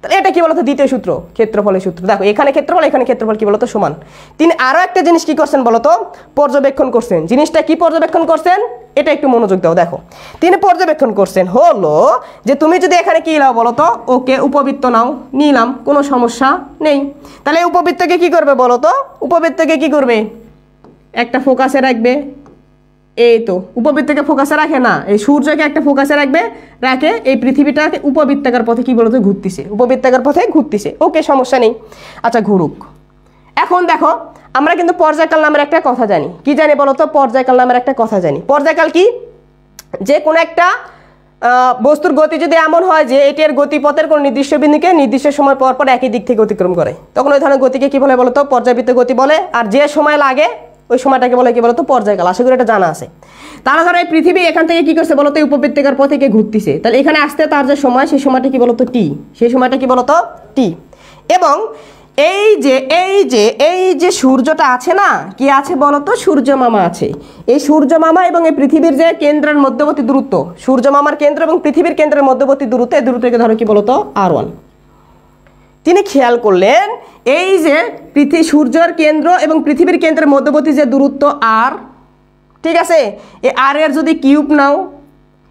তাহলে এটা কি বলতো দ্বিতীয় সূত্র, ক্ষেত্রফলের সূত্র। দেখো এখানে ক্ষেত্রফল, এখানে ক্ষেত্রফল কি বলতো সমান। তিনি আরো একটা জিনিস কি করছেন বলতো, পর্যবেক্ষণ করছেন। জিনিসটা কি পর্যবেক্ষণ করছেন, এটা একটু মনোযোগ দাও। দেখো তিনি পর্যবেক্ষণ করছেন হলো যে তুমি যদি এখানে কি নাও বলতো, ওকে উপবৃত্ত নাও, নিলাম, কোনো সমস্যা নেই। তাহলে উপবৃত্তকে কি করবে বলতো, উপবৃত্তকে কি করবে, একটা ফোকাসে রাখবে। এই তো উপবৃত্তকে ফোকাসে রাখে না, এই সূর্যকে একটা ফোকাসে রাখে এই পৃথিবীটাকে উপবৃত্তাকার পথে কি বলতো ঘুরতেছে, উপবৃত্তাকার পথে ঘুরতেছে। ওকে, সমস্যা নেই, আচ্ছা ঘুরুক। এখন দেখো আমরা কিন্তু পর্যায়কাল নামের একটা কথা জানি। কি জানি বলতো, পর্যায়কাল নামের একটা কথা জানি। পর্যায়কাল কি, যে কোনো একটা বস্তুর গতি যদি এমন হয় যে এটির গতিপথের কোনো নির্দিষ্ট বিন্দুকে নির্দিষ্ট সময় পর পর একই দিক থেকে অতিক্রম করে, তখন ওই ধরনের গতিকে কি বলে বলতো? পর্যায়বৃত্ত গতি বলে। আর যে সময় লাগে ওই সময়টাকে বলে কি বলতো? পর্যায়কাল। আশা করি এটা জানা আছে। তাহলে ধরো এই পৃথিবী এখান থেকে কি করছে বলতো? উপবৃত্তাকার পথে গিয়ে ঘুরতেছে, তাহলে এখানে আসতে তার যে সময়, সেই সময়টা কি বলতো? টি। সেই সময়টা কি বলতো? টি। এবং এই যে সূর্যটা আছে না, কি আছে বলতো? সূর্য মামা আছে। এই সূর্য মামা এবং এই পৃথিবীর যে কেন্দ্রের মধ্যবর্তী দূরত্ব, সূর্য মামার কেন্দ্র এবং পৃথিবীর কেন্দ্রের মধ্যবর্তী দূরত্ব, এই দূরত্বকে ধরো কি বলতো? R1। তিনি খেয়াল করলেন এই যে সূর্যের কেন্দ্র এবং পৃথিবীর কেন্দ্রের মধ্যবর্তী যে দূরত্ব R, ঠিক আছে, এই R এর যদি কিউব নাও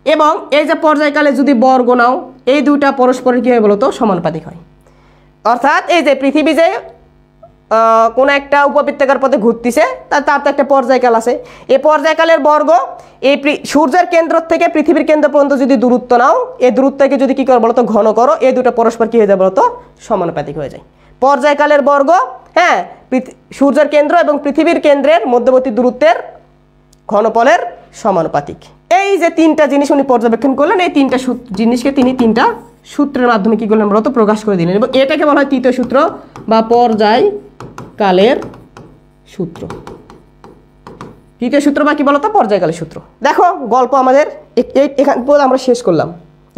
এবং এই যে পর্যায়কালে যদি বর্গ নাও, এই দুইটা পরস্পরের কি হয় বলতো? সমানুপাতিক হয়। অর্থাৎ এই যে পৃথিবী যে কোনো একটা উপবৃত্তাকার পথে ঘুরতেছে, তার তো একটা পর্যায়কাল আছে। এই পর্যায়কালের বর্গ এই সূর্যের কেন্দ্র থেকে পৃথিবীর কেন্দ্র পর্যন্ত যদি দূরত্ব নাও, এই দূরত্বকে যদি কি করো বলতো? ঘন করো, এই দুটো পরস্পর কি হয়ে যায় বলতো? সমানুপাতিক হয়ে যায়। পর্যায়কালের বর্গ, হ্যাঁ, সূর্যের কেন্দ্র এবং পৃথিবীর কেন্দ্রের মধ্যবর্তী দূরত্বের ঘনফলের সমানুপাতিক। এই যে তিনটা জিনিস উনি পর্যবেক্ষণ করলেন, এই তিনটা জিনিসকে তিনি তিনটা সূত্রের মাধ্যমে কি করলেন বলতো? প্রকাশ করে দিলেন। এবং এটাকে বলা হয় তৃতীয় সূত্র বা পর্যায়কালের সূত্র। তৃতীয় সূত্র বা কি বলতো? পর্যায়কালের সূত্র। দেখো গল্প আমাদের এখান পর্যন্ত আমরা শেষ করলাম,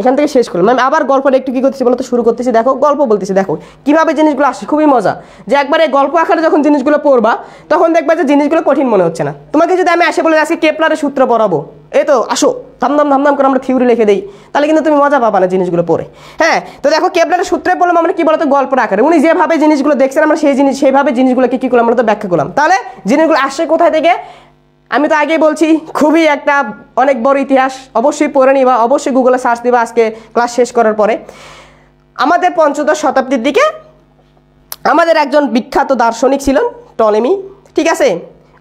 এখান থেকে শেষ করলাম। আমি আবার গল্পটা একটু কি করতেছি বলতো? শুরু করতেছি। দেখো গল্প বলতেছি, দেখো কিভাবে জিনিসগুলো আসে। খুবই মজা যে একবার এই গল্প আকারে যখন জিনিসগুলো পড়বা, তখন দেখবা যে জিনিসগুলো কঠিন মনে হচ্ছে না। তোমাকে যদি আমি এসে বলে আজকে কেপলারের সূত্র পড়াবো, এই তো আসো ধামধাম করে আমরা থিওরি লিখে দিই, তাহলে কিন্তু তুমি মজা পাবা না জিনিসগুলো পড়ে। হ্যাঁ, তো দেখো কেপলারের সূত্রে বললাম আমরা কি বলতো? গল্পের আকারে উনি যেভাবে জিনিসগুলো দেখছেন, আমরা সেইভাবে জিনিসগুলোকে কি করলাম বলতো? ব্যাখ্যা করলাম। তাহলে জিনিসগুলো আসছে কোথায় থেকে? আমি তো আগেই বলছি, খুবই একটা অনেক বড় ইতিহাস, অবশ্যই পড়ে নিবা, অবশ্যই গুগলে সার্চ দিবা আজকে ক্লাস শেষ করার পরে। আমাদের পঞ্চদশ শতাব্দীর দিকে আমাদের একজন বিখ্যাত দার্শনিক ছিলেন টলেমি, ঠিক আছে।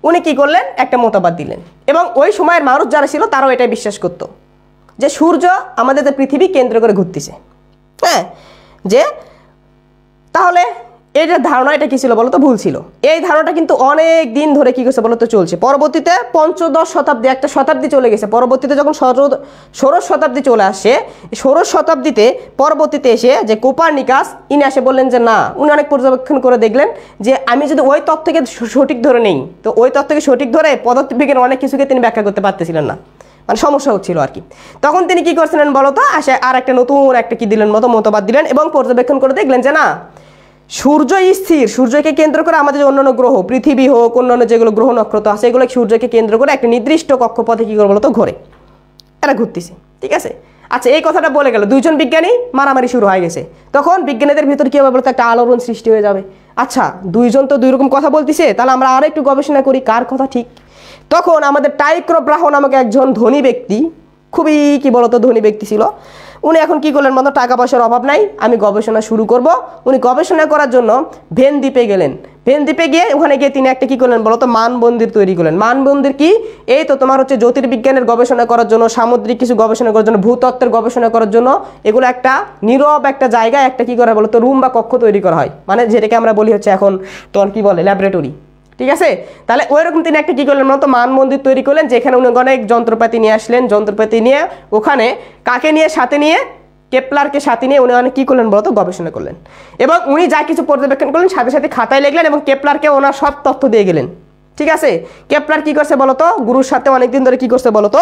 উনি কি করলেন? একটা মতবাদ দিলেন, এবং ওই সময়ের মানুষ যারা ছিল তারাও এটাই বিশ্বাস করতো যে সূর্য আমাদের পৃথিবী কেন্দ্র করে ঘুরতেছে। হ্যাঁ, যে তাহলে এই যে ধারণা, এটা কি ছিল বলতো? ভুল ছিল। এই ধারণাটা কিন্তু অনেক দিন ধরে কি করছে বলতো? চলছে। পরবর্তীতে পঞ্চদশ শতাব্দী, একটা শতাব্দী চলে গেছে। পরবর্তীতে যখন ষোড়শ শতাব্দী চলে আসছে, ষোড়শ শতাব্দীতে পরবর্তীতে এসে যে কোপারনিকাস, ইনি এসে বললেন যে না, উনি অনেক পর্যবেক্ষণ করে দেখলেন যে আমি যদি ওই তত্ত্বকে সঠিক ধরে নেই, তো ওই তত্ত্বকে সঠিক ধরে পদার্থবিজ্ঞানের অনেক কিছুকে তিনি ব্যাখ্যা করতে পারতেছিলেন না, মানে সমস্যা হচ্ছিল আর কি। তখন তিনি কি করছিলেন বলতো? আসে আর একটা নতুন একটা কি দিলেন মতবাদ দিলেন, এবং পর্যবেক্ষণ করে দেখলেন যে না, সূর্য স্থির, সূর্যকে কেন্দ্র করে আমাদের অন্যান্য গ্রহ, পৃথিবী হোক, অন্যান্য যেগুলো গ্রহ নক্ষত্র আছে, এগুলো সূর্যকে কেন্দ্র করে একটা নির্দিষ্ট কক্ষপথে কি করে বলতো? ঘোরে, এরা ঘুরতেছে, ঠিক আছে। আচ্ছা, এই কথাটা বলে গেল, দুইজন বিজ্ঞানী মারামারি শুরু হয়ে গেছে। তখন বিজ্ঞানীদের ভিতর কি হবে বলতো? একটা আলোড়ন সৃষ্টি হয়ে যাবে। আচ্ছা, দুইজন তো দুই রকম কথা বলতেছে, তাহলে আমরা আরো একটু গবেষণা করি কার কথা ঠিক। তখন আমাদের টাইক্রো ব্রাহ্ম নামক একজন ধনী ব্যক্তি, খুবই কি বলতো? ধনী ব্যক্তি ছিল। উনি এখন কি করলেন বলতো? টাকা পয়সার অভাব নাই, আমি গবেষণা শুরু করব। উনি গবেষণা করার জন্য ভেন দ্বীপে গেলেন। ভেন দ্বীপে গিয়ে ওখানে গিয়ে তিনি একটা কি করলেন বলতো? মানমন্দির তৈরি করলেন। মানমন্দির কি? এই তো তোমার হচ্ছে জ্যোতির্বিজ্ঞানের গবেষণা করার জন্য, সামুদ্রিক কিছু গবেষণা করার জন্য, ভূতত্ত্বের গবেষণা করার জন্য, এগুলো একটা নীরব একটা জায়গায় একটা কি করা বলতো? রুম বা কক্ষ তৈরি করা হয়, মানে যেটাকে আমরা বলি হচ্ছে এখন তোমার কি বলে? ল্যাবরেটরি, ঠিক আছে। তাহলে ওইরকম তিনি একটা কি করলেন বলতো? মানমন্দির তৈরি করলেন, যেখানে উনি অনেক যন্ত্রপাতি নিয়ে আসলেন। যন্ত্রপাতি নিয়ে ওখানে কাকে নিয়ে? সাথে নিয়ে কেপলারকে সাথে নিয়ে উনি অনেক কি করলেন বলতো? গবেষণা করলেন। এবং উনি যা কিছু পর্যবেক্ষণ করলেন সাথে সাথে খাতায় লিখলেন, এবং কেপলারকে ওনার সব তথ্য দিয়ে গেলেন, ঠিক আছে। কেপলার কি করছে বলতো? গুরুর সাথে অনেকদিন ধরে কি করছে বলতো?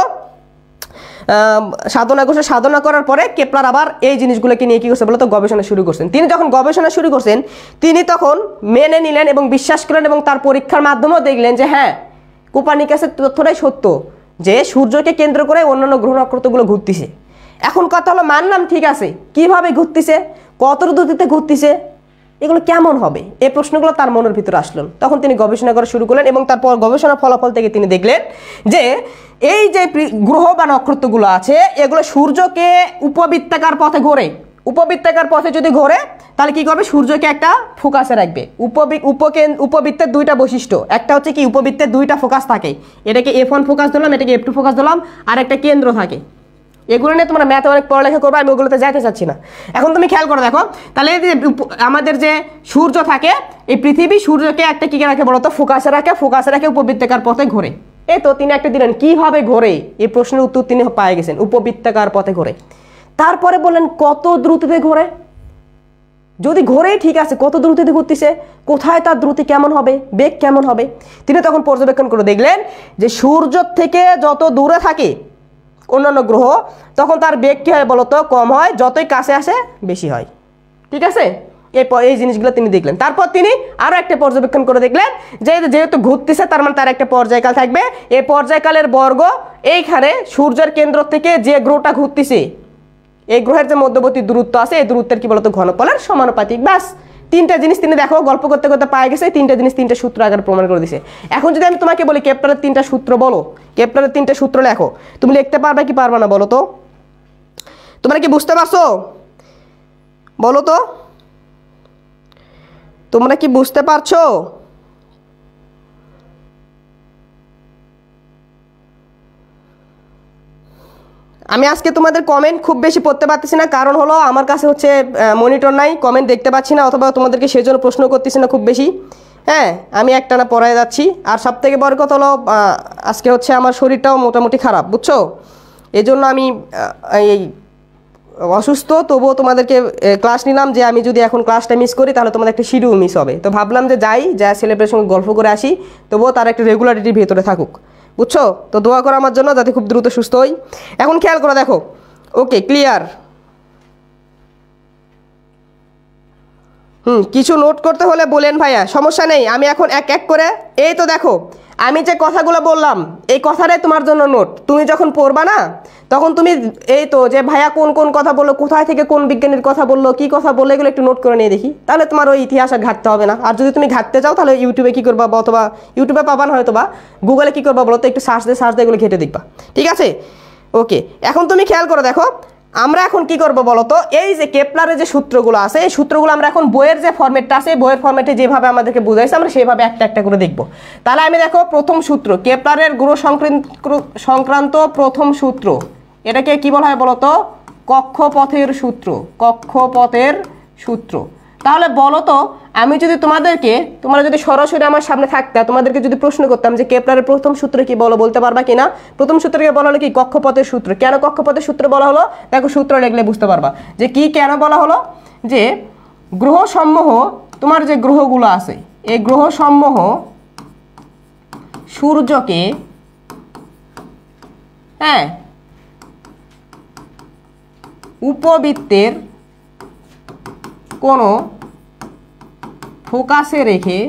সাধনা করছে। সাধনা করার পরে কেপলার আবার এই জিনিসগুলোকে নিয়ে কি করছে বলতো? গবেষণা শুরু করছেন। তিনি যখন গবেষণা শুরু করছেন, তিনি তখন মেনে নিলেন এবং বিশ্বাস করলেন, এবং তার পরীক্ষার মাধ্যমেও দেখলেন যে হ্যাঁ, কোপারনিকাসের তথ্যটাই সত্য, যে সূর্যকে কেন্দ্র করে অন্যান্য গ্রহ নক্ষত্রগুলো ঘুরতেছে। এখন কথা হলো, মানলাম ঠিক আছে, কিভাবে ঘুরতেছে, কত দ্রুতিতে ঘুরতেছে, এগুলো কেমন হবে, এই প্রশ্নগুলো তার মনের ভিতরে আসলো। তখন তিনি গবেষণা করা শুরু করলেন, এবং তারপর গবেষণার ফলাফল থেকে তিনি দেখলেন যে এই যে গ্রহ বা নক্ষত্রগুলো আছে, এগুলো সূর্যকে উপবৃত্তাকার পথে ঘোরে। উপবৃত্তাকার পথে যদি ঘোরে, তাহলে কি করবে? সূর্যকে একটা ফোকাসে রাখবে। উপবৃত্তের দুইটা বৈশিষ্ট্য, একটা হচ্ছে কি? উপবৃত্তের দুইটা ফোকাস থাকে, এটাকে F1 ফোকাস দিলাম, এটাকে F2 ফোকাস দিলাম, আর একটা কেন্দ্র থাকে। এগুলো নিয়ে তোমরা ম্যাথে অনেক পড়ালেখা করবে, আমি ওগুলোতে যাইতে চাচ্ছি না। এখন তুমি খেয়াল করে দেখো, তাহলে আমাদের যে সূর্য থাকে, এই পৃথিবী সূর্যকে একটা কি রাখে বলতো? ফোকাসে রাখে। ফোকাসে রাখে উপবৃত্তাকার পথে ঘোরে, এই তো তিনি একটা দিলেন কিভাবে ঘোরে, এই প্রশ্নের উত্তর তিনি পেয়ে গেছেন, উপবৃত্তাকার পথে ঘোরে। তারপরে বললেন কত দ্রুতিতে ঘোরে। যদি ঘোরেই ঠিক আছে, কত দ্রুতিতে ঘুরতেছে, কোথায় তার দ্রুতি কেমন হবে, বেগ কেমন হবে, তিনি তখন পর্যবেক্ষণ করে দেখলেন যে সূর্য থেকে যত দূরে থাকে অন্যান্য গ্রহ, তখন তার বেগ কী হয় বলতো, কম হয়, যতই কাছে আসে বেশি হয়। ঠিক আছে, এই জিনিসগুলো তিনি দেখলেন। তারপর তিনি আরও একটা পর্যবেক্ষণ করে দেখলেন যে যেহেতু ঘুরতেছে তার মানে তার একটা পর্যায়কাল থাকবে। এই পর্যায়কালের বর্গ এইখানে সূর্যের কেন্দ্র থেকে যে গ্রহটা ঘুরতেছে এই গ্রহের যে মধ্যবর্তী দূরত্ব আছে এই দূরত্বের কি বলতো ঘনফলের সমানুপাতিক। ব্যাস তিনটা জিনিস তিনি দেখো গল্প করতে করতে পায়ে গেছে, তিনটা জিনিস তিনটা সূত্র আগে প্রমাণ করে দিছে। এখন যদি আমি তোমাকে বলি কেপলারের তিনটা সূত্র বলো, কেপলারের তিনটা সূত্র লেখো, তুমি লিখতে পারবে কি পারবে না বলো তো? তোমরা কি বুঝতে পারছো বলো তো? তোমরা কি বুঝতে পারছো? আমি আজকে তোমাদের কমেন্ট খুব বেশি পড়তে পারতেছি না, কারণ হলো আমার কাছে হচ্ছে মনিটর নাই, কমেন্ট দেখতে পাচ্ছি না, অথবা তোমাদেরকে সেজন্য প্রশ্ন করতেছি না খুব বেশি। হ্যাঁ, আমি একটানা পড়ায় যাচ্ছি। আর সব থেকে বড় কথা হলো আজকে হচ্ছে আমার শরীরটাও মোটামুটি খারাপ, বুঝছো? এই জন্য আমি এই অসুস্থ, তবুও তোমাদেরকে ক্লাস নিলাম যে আমি যদি এখন ক্লাসটা মিস করি তাহলে তোমাদের একটা শিডিউল মিস হবে। তো ভাবলাম যে যা ছেলেপেলের সঙ্গে গল্প করে আসি, তবুও তার একটা রেগুলারিটির ভেতরে থাকুক, বুঝছো? তো দোয়া করো আমার জন্য যাতে খুব দ্রুত সুস্থ হই। এখন খেয়াল করো, দেখো, ওকে ক্লিয়ার? কিছু নোট করতে হলে বলেন ভাইয়া, সমস্যা নেই, আমি এখন এক এক করে, এই তো দেখো আমি যে কথাগুলো বললাম এই কথাটাই তোমার জন্য নোট। তুমি যখন পড়বা না তখন তুমি এই তো যে ভাইয়া কোন কোন কথা বললো, কোথায় থেকে কোন বিজ্ঞানীর কথা বললো, কি কথা বললো, এগুলো একটু নোট করে নিয়ে দেখি, তাহলে তোমার ওই ইতিহাস আর ঘাটতে হবে না। আর যদি তুমি ঘাটতে চাও তাহলে ইউটিউবে কী করবা, অথবা ইউটিউবে পাবা না হয়তো, বা গুগলে কী করবা বলো তো, একটু সার্চ দিয়ে এগুলো ঘেটে দেখবা, ঠিক আছে? ওকে, এখন তুমি খেয়াল করো, দেখো আমরা এখন কি করব বলো তো, এই যে কেপলারের যে সূত্রগুলো আছে এই সূত্রগুলো আমরা এখন বইয়ের যে ফরম্যাটটা আছে বইয়ের ফরম্যাটে যেভাবে আমাদেরকে বুঝাইছে আমরা সেভাবে একটা একটা করে দেখব। তাহলে আমি দেখো প্রথম সূত্র, কেপলারের গ্রহ সংক্রান্ত প্রথম সূত্র, এটাকে কি বলা হয় বলো তো, কক্ষপথের সূত্র, কক্ষপথের সূত্র। তাহলে বলো তো আমি যদি তোমরা যদি সরাসরি আমার সামনে থাকতে তোমাদেরকে যদি প্রশ্ন করতাম যে কেপলারের প্রথম সূত্র কি বলতে পারবা কিনা? প্রথম সূত্রকে বলা হলো কি, কক্ষপথের সূত্র। কেন কক্ষপথের সূত্র বলা হলো? দেখো সূত্র লিখলে বুঝতে পারবা যে কি কেন বলা হলো। যে গ্রহসমূহ, তোমার যে গ্রহগুলো আছে এই গ্রহসমূহ সূর্যকে উপবৃত্তের কোনো ফোকাসে রেখে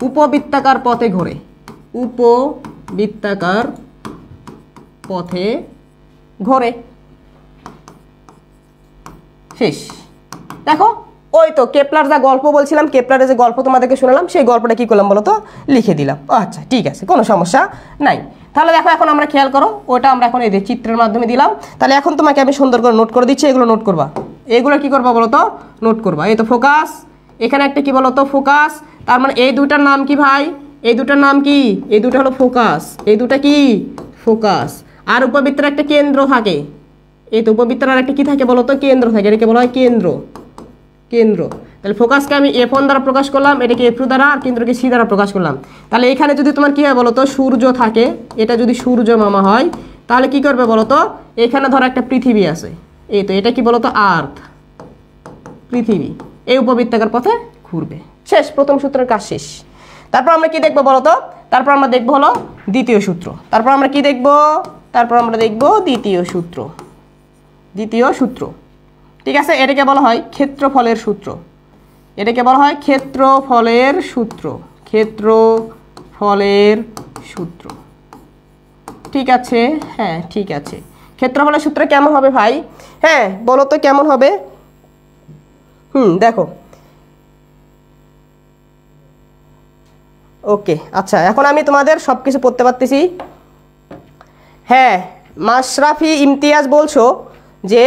উপবৃত্তাকার পথে ঘোরে, উপবৃত্তাকার পথে ঘোরে। শেষ। দেখো ওই তো কেপলার যা গল্প বলছিলাম, কেপলারের যে গল্প তোমাদেরকে শোনালাম সেই গল্পটা কি করলাম বলো তো, লিখে দিলাম। আচ্ছা ঠিক আছে, কোনো সমস্যা নাই। তাহলে দেখো এখন আমরা খেয়াল করো, ওটা আমরা এখন এই যে চিত্রের মাধ্যমে দিলাম। তাহলে এখন তোমাকে আমি সুন্দর করে নোট করে দিচ্ছি, এগুলো নোট করবা। এগুলো কি করবা বলো তো, নোট করবা। এই তো ফোকাস, এখানে একটা কি বলো তো ফোকাস, তার মানে এই দুটার নাম কি ভাই, এই দুটার নাম কি, এই দুটা হলো ফোকাস, এই দুটা কি ফোকাস। আর উপবৃত্তের একটা কেন্দ্র থাকে, এই তো উপবৃত্তের আর একটা কি থাকে বলো তো, কেন্দ্র থাকে, এটাকে বলা হয় কেন্দ্র, কেন্দ্র। তাহলে ফোকাসকে আমি F1 দ্বারা প্রকাশ করলাম, এটাকে F2 দ্বারা, আর কেন্দ্রকে C দ্বারা প্রকাশ করলাম। তাহলে এখানে যদি তোমার কি হয় বলো তো, সূর্য থাকে, এটা যদি সূর্য মামা হয় তাহলে কি করবে বলো তো, এখানে ধরো একটা পৃথিবী আছে, এই তো এটা কি বলো তো আর্থ, পৃথিবী, এই উপবৃত্তাকার পথে ঘুরবে। শেষ, প্রথম সূত্রের কাজ শেষ। তারপর আমরা কি দেখবো বলো তো, তারপর আমরা দেখবো হলো দ্বিতীয় সূত্র। তারপর আমরা কি দেখবো, তারপর আমরা দেখবো দ্বিতীয় সূত্র, দ্বিতীয় সূত্র। ঠিক আছে, এটাকে বলা হয় ক্ষেত্রফলের সূত্র, এটাকে বলা হয় ক্ষেত্রফলের সূত্র, ক্ষেত্রফলের সূত্র। ঠিক আছে, হ্যাঁ ঠিক আছে। ক্ষেত্রফলের সূত্র কেমন হবে ভাই, হ্যাঁ বলো তো কেমন হবে? দেখো ওকে, আচ্ছা এখন আমি তোমাদের সব কিছু পড়তে পারতেছি। হ্যাঁ মাশরাফি ইমতিয়াজ বলছো যে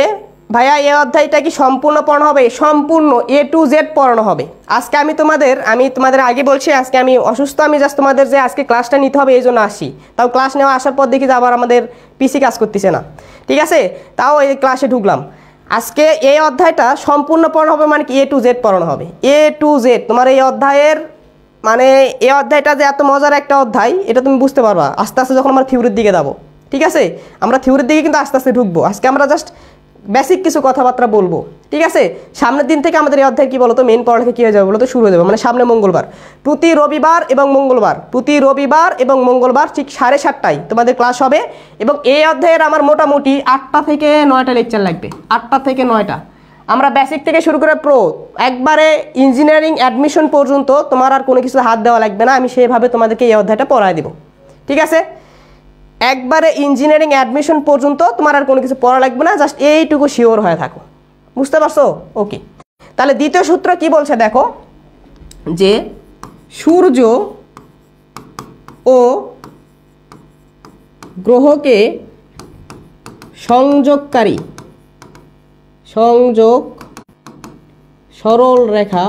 ভাইয়া এই অধ্যায়টা কি সম্পূর্ণ পড়ানো হবে? সম্পূর্ণ A to Z পড়ানো হবে। আজকে আমি তোমাদের আগে বলছি আজকে আমি অসুস্থ, আমি জাস্ট তোমাদের যে আজকে ক্লাসটা নিতে হবে এই জন্য আসি। তাও ক্লাস নেওয়া আসার পর দেখি যে আবার আমাদের পিসি কাজ করতেছে না, ঠিক আছে, তাও এই ক্লাসে ঢুকলাম। আজকে এই অধ্যায়টা সম্পূর্ণ পড়ানো হবে, মানে কি A to Z পড়ানো হবে, A to Z। তোমার এই অধ্যায়ের মানে এই অধ্যায়টা যে এত মজার একটা অধ্যায় এটা তুমি বুঝতে পারবা আস্তে আস্তে যখন আমরা থিওরির দিকে যাবো। ঠিক আছে, আমরা থিওরির দিকে কিন্তু আস্তে আস্তে ঢুকবো। আজকে আমরা জাস্ট বেসিক কিছু কথাবার্তা বলবো। ঠিক আছে, সামনের দিন থেকে আমাদের এই অধ্যায় কি বলতো মেইন পড়ালেখা কী হয়ে যাবে বলতো শুরু হয়ে যাবে। মানে সামনে মঙ্গলবার, প্রতি রবিবার এবং মঙ্গলবার ঠিক 7:30টায় তোমাদের ক্লাস হবে। এবং এই অধ্যায়ের আমার মোটামুটি 8টা থেকে 9টা লেকচার লাগবে, 8টা থেকে 9টা। আমরা বেসিক থেকে শুরু করে প্রো একবারে ইঞ্জিনিয়ারিং অ্যাডমিশন পর্যন্ত তোমার আর কোনো কিছু হাত দেওয়া লাগবে না, আমি সেভাবে তোমাদেরকে এই অধ্যায়টা পড়ায় দেবো। ঠিক আছে, একবারে ইঞ্জিনিয়ারিং অ্যাডমিশন পর্যন্ত তোমার আর কোনো কিছু পড়া লাগবে না, জাস্ট এইটুকু শিওর হয়ে থাকো। বুঝতে পারছো? ওকে, তাহলে দ্বিতীয় সূত্র কি বলছে দেখো, যে সূর্য ও গ্রহকে সংযোগ সরল রেখা।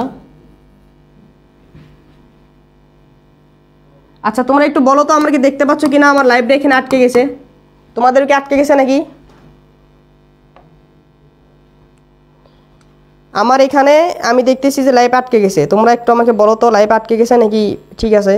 আচ্ছা তোমরা একটু বলো তো আমরা কি দেখতে পাচ্ছ কিনা আমার লাইভটা এখানে আটকে গেছে, তোমাদের কি আটকে গেছে নাকি? আমার এখানে আমি দেখতেছি যে লাইভ আটকে গেছে, তোমরা একটু আমাকে বলো তো লাইভ আটকে গেছে নাকি ঠিক আছে?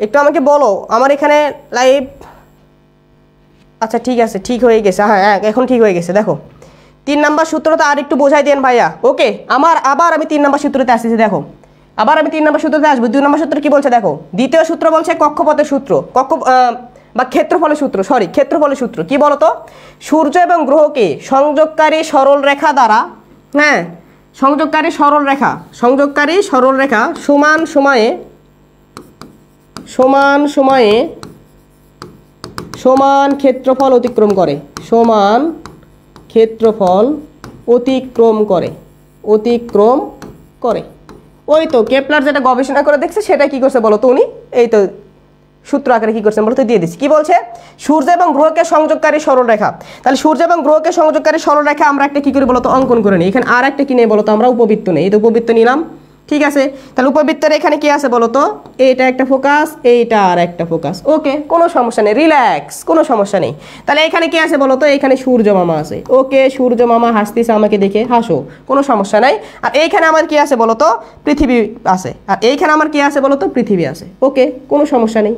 একটু আমাকে বলো আমার এখানে লাইভ। আচ্ছা ঠিক আছে, ঠিক হয়ে গেছে, হ্যাঁ এখন ঠিক হয়ে গেছে। দেখো 3 নাম্বার সূত্রটা আর একটু বোঝাই দেন ভাইয়া। ওকে, আবার আমি 3 নাম্বার সূত্রতে আসতেছি। দেখো আবার আমি 3 নাম্বার সূত্রতে আসবো। 2 নাম্বার সূত্র কি বলছে দেখো, দ্বিতীয় সূত্র বলছে কক্ষপথের সূত্র, বা ক্ষেত্রফলের সূত্র, ক্ষেত্রফলের সূত্র কি বলতো, সূর্য এবং গ্রহকে সংযোগকারী সরল রেখা দ্বারা, হ্যাঁ সংযোগকারী সরল রেখা সমান সময়ে সমান ক্ষেত্রফল অতিক্রম করে। ওই তো কেপলার যেটা গবেষণা করে দেখছে সেটা কি করছে বলো তো উনি, এই তো সূত্র আকারে কি করছেন বলো তো দিয়ে দিচ্ছি। কি বলছে, সূর্য এবং গ্রহকে সংযোগকারী সরল রেখা। তাহলে সূর্য এবং গ্রহকে সংযোগকারী সরল রেখা আমরা একটা কি করি বলতো অঙ্কন করে নিই। এখানে আর একটা কি নেই বলতো, আমরা উপবৃত্ত নেই। এই তো উপবৃত্ত নিলাম। ঠিক আছে, তাহলে উপবৃত্তের এখানে কি আছে বলতো, এইটা একটা ফোকাস, এইটা আর একটা ফোকাস। ওকে, কোনো সমস্যা নেই, রিল্যাক্স, কোনো সমস্যা নেই। তাহলে এখানে কি আছে বলতো, এখানে সূর্য মামা আছে। ওকে, সূর্য মামা হাসতেছে আমাকে দেখে, হাসো, কোনো সমস্যা নাই। আর এইখানে আমার কি আছে বলতো, পৃথিবী আছে। আর এইখানে আমার কি আছে বলতো, পৃথিবী আছে। ওকে, কোনো সমস্যা নেই।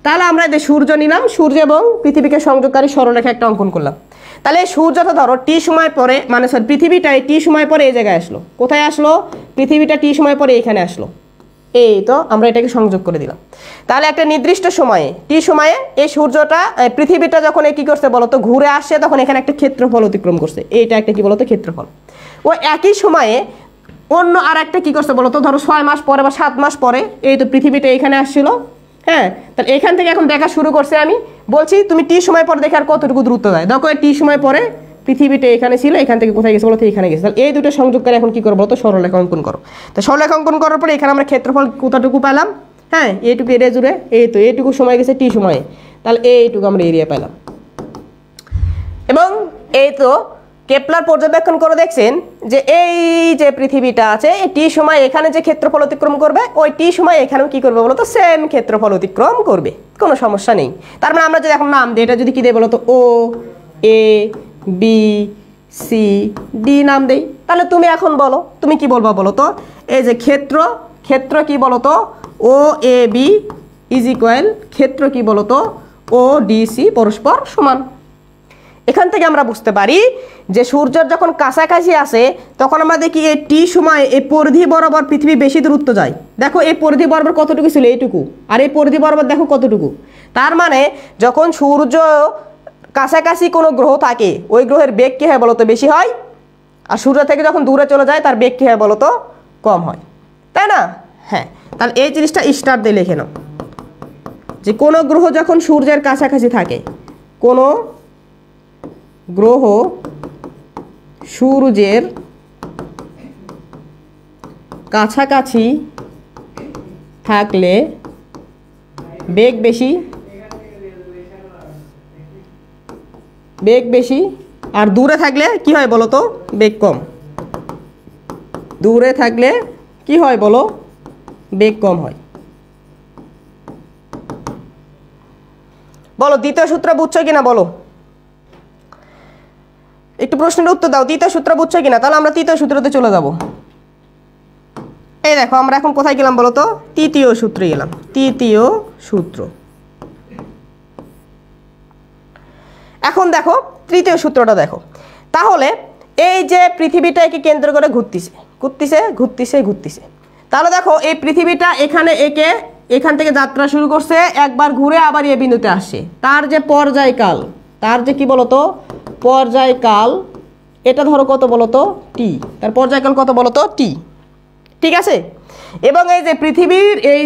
তাহলে আমরা এদের সূর্য নিলাম, সূর্য এবং পৃথিবীকে সংযোগকারী সরলরেখা একটা অঙ্কন করলাম। তাহলে সূর্যটা ধরো টি সময় পরে, মানে সরি পৃথিবীটাই টি সময় পরে এই জায়গায় আসলো। কোথায় আসলো? পৃথিবীটা টি সময় পরে এখানে আসলো। এই তো আমরা এটাকে সংযোগ করে দিলাম। তাহলে একটা নির্দিষ্ট সময়ে টি সময়ে এই সূর্যটা পৃথিবীটা যখন কি করছে বলতো ঘুরে আসছে, তখন এখানে একটা ক্ষেত্রফল অতিক্রম করছে। এইটা একটা কি বলতো ক্ষেত্রফল। ও একই সময়ে অন্য আর একটা কি করছে বলতো, ধরো 6 মাস পরে বা 7 মাস পরে এই তো পৃথিবীটা এখানে আসছিল। হ্যাঁ, তাহলে এখান থেকে এখন দেখা শুরু করছে। আমি বলছি তুমি টি সময় পরে দেখে আর কতটুকু দূরত্ব যায়। দেখো টি সময় পরে পৃথিবীটা এখানে ছিল, এখান থেকে কোথায় গেছে বলতো এখানে গেছে। তাহলে এই দুটো সংযোগ করে এখন কি করবো বলতো সরলরেখা অঙ্কন করো। তো সরলরেখা অঙ্কন করার পরে এখানে আমরা ক্ষেত্রফল কতটুকু পেলাম, হ্যাঁ এইটুকু এরিয়া জুড়ে, এই তো এইটুকু সময় গেছে টি সময়ে, তাহলে এইটুকু আমরা এরিয়া পেলাম। এবং এই তো কেপলার পর্যবেক্ষণ করে দেখছেন যে এই যে পৃথিবীটা আছে এই টি সময় এখানে যে ক্ষেত্রফল অতিক্রম করবে, ওই টি সময় এখানেও কি করবে বলতো সেম ক্ষেত্রফল অতিক্রম করবে, কোনো সমস্যা নেই। তার মানে আমরা যদি এখন নাম দিই, এটা যদি কি দেই বলতো ও এ বি সি ডি নাম দেই, তাহলে তুমি এখন বলো তুমি কি বলবা বলো তো, এই যে ক্ষেত্র কি বলো তো ও এ বি ইজ ইকুয়াল ক্ষেত্র কি বলো তো ও ডি সি পরস্পর সমান। এখান থেকে আমরা বুঝতে পারি যে সূর্যের যখন কাছাকাছি আসে তখন আমরা দেখি এই টি সময় এই পরিধি বরাবর পৃথিবী বেশি দূরত্ব যায়। দেখো এই পরিধি বরাবর কতটুকু ছিল, এইটুকু, আর এই পরিধি বরাবর দেখো কতটুকু। তার মানে যখন সূর্য কাছাকাছি কোনো গ্রহ থাকে ওই গ্রহের বেগ কী হয় বলতো বেশি হয়, আর সূর্য থেকে যখন দূরে চলে যায় তার বেগ কী হয় বলতো কম হয়, তাই না? হ্যাঁ, তাহলে এই জিনিসটা স্টার দিয়ে লিখে নাও যে কোনো গ্রহ যখন সূর্যের কাছাকাছি থাকে, কোনো গ্রহ সূর্যের কাছাকাছি থাকলে বেগ বেশি, আর দূরে থাকলে কি হয় বলো তো বেগ কম। দূরে থাকলে কি হয় বলো, বেগ কম হয়। বলো দ্বিতীয় সূত্র বুঝছো কিনা বলো, একটু প্রশ্নের উত্তর দাও। দ্বিতীয় সূত্র বুঝছো কিনা? তাহলে আমরা তৃতীয় সূত্রতে চলে যাব। এই দেখো আমরা এখন কোথায় গেলাম বলো তো? তৃতীয় সূত্রে গেলাম। তৃতীয় সূত্র। এখন দেখো তৃতীয় সূত্রটা দেখো। তাহলে এই যে পৃথিবীটাকে কেন্দ্র করে ঘুরতেছে ঘুরতেছে ঘুরতেছে ঘুরতেছে, তাহলে দেখো এই পৃথিবীটা এখানে এখান থেকে যাত্রা শুরু করছে, একবার ঘুরে আবার এই বিন্দুতে আসছে। তার যে পর্যায়কাল, তার যে কি বলতো পর্যায়কাল, এটা ধরো কত বলতো টি। তার পর্যায়কাল কত বলতো টি, ঠিক আছে। এবং এই যে পৃথিবীর এই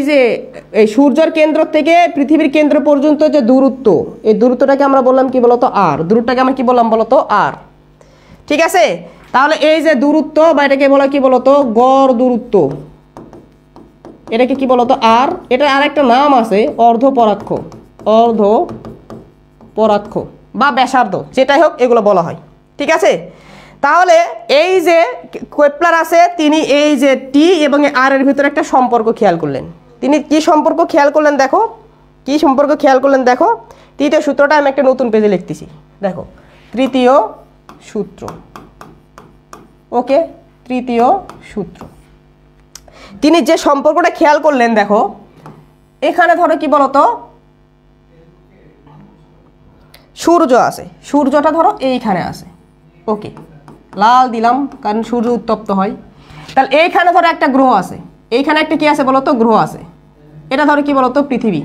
সূর্যের কেন্দ্র থেকে পৃথিবীর কেন্দ্র পর্যন্ত যে দূরত্ব, এই দূরত্বটাকে আমরা বললাম কি বলতো আর। দূরত্বটাকে আমরা কি বললাম বলতো আর, ঠিক আছে। তাহলে এই যে দূরত্ব বা এটাকে বলা কি বলতো গড় দূরত্ব, এটাকে কি বলতো আর। এটা আর একটা নাম আছে অর্ধপরাক্ষ, অর্ধপরাক্ষ বা ব্যাসার্ধ, যেটাই হোক এগুলো বলা হয়, ঠিক আছে। তাহলে এই যে কেপলার আছে, তিনি এই যে টি এবং আর এর ভিতরে একটা সম্পর্ক খেয়াল করলেন। তিনি কি সম্পর্ক খেয়াল করলেন দেখো, কি সম্পর্ক খেয়াল করলেন দেখো। তৃতীয় সূত্রটা আমি একটা নতুন পেজে লিখতেছি, দেখো তৃতীয় সূত্র। ওকে, তৃতীয় সূত্র। তিনি যে সম্পর্কটা খেয়াল করলেন দেখো, এখানে ধরো কি বলতো সূর্য আছে, সূর্যটা ধরো এইখানে আছে। ওকে, লাল দিলাম কারণ সূর্য উত্তপ্ত হয়। তাহলে এইখানে ধরো একটা গ্রহ আছে, এইখানে একটা কি আছে বলতো গ্রহ আছে, এটা ধরো কি বলতো পৃথিবী।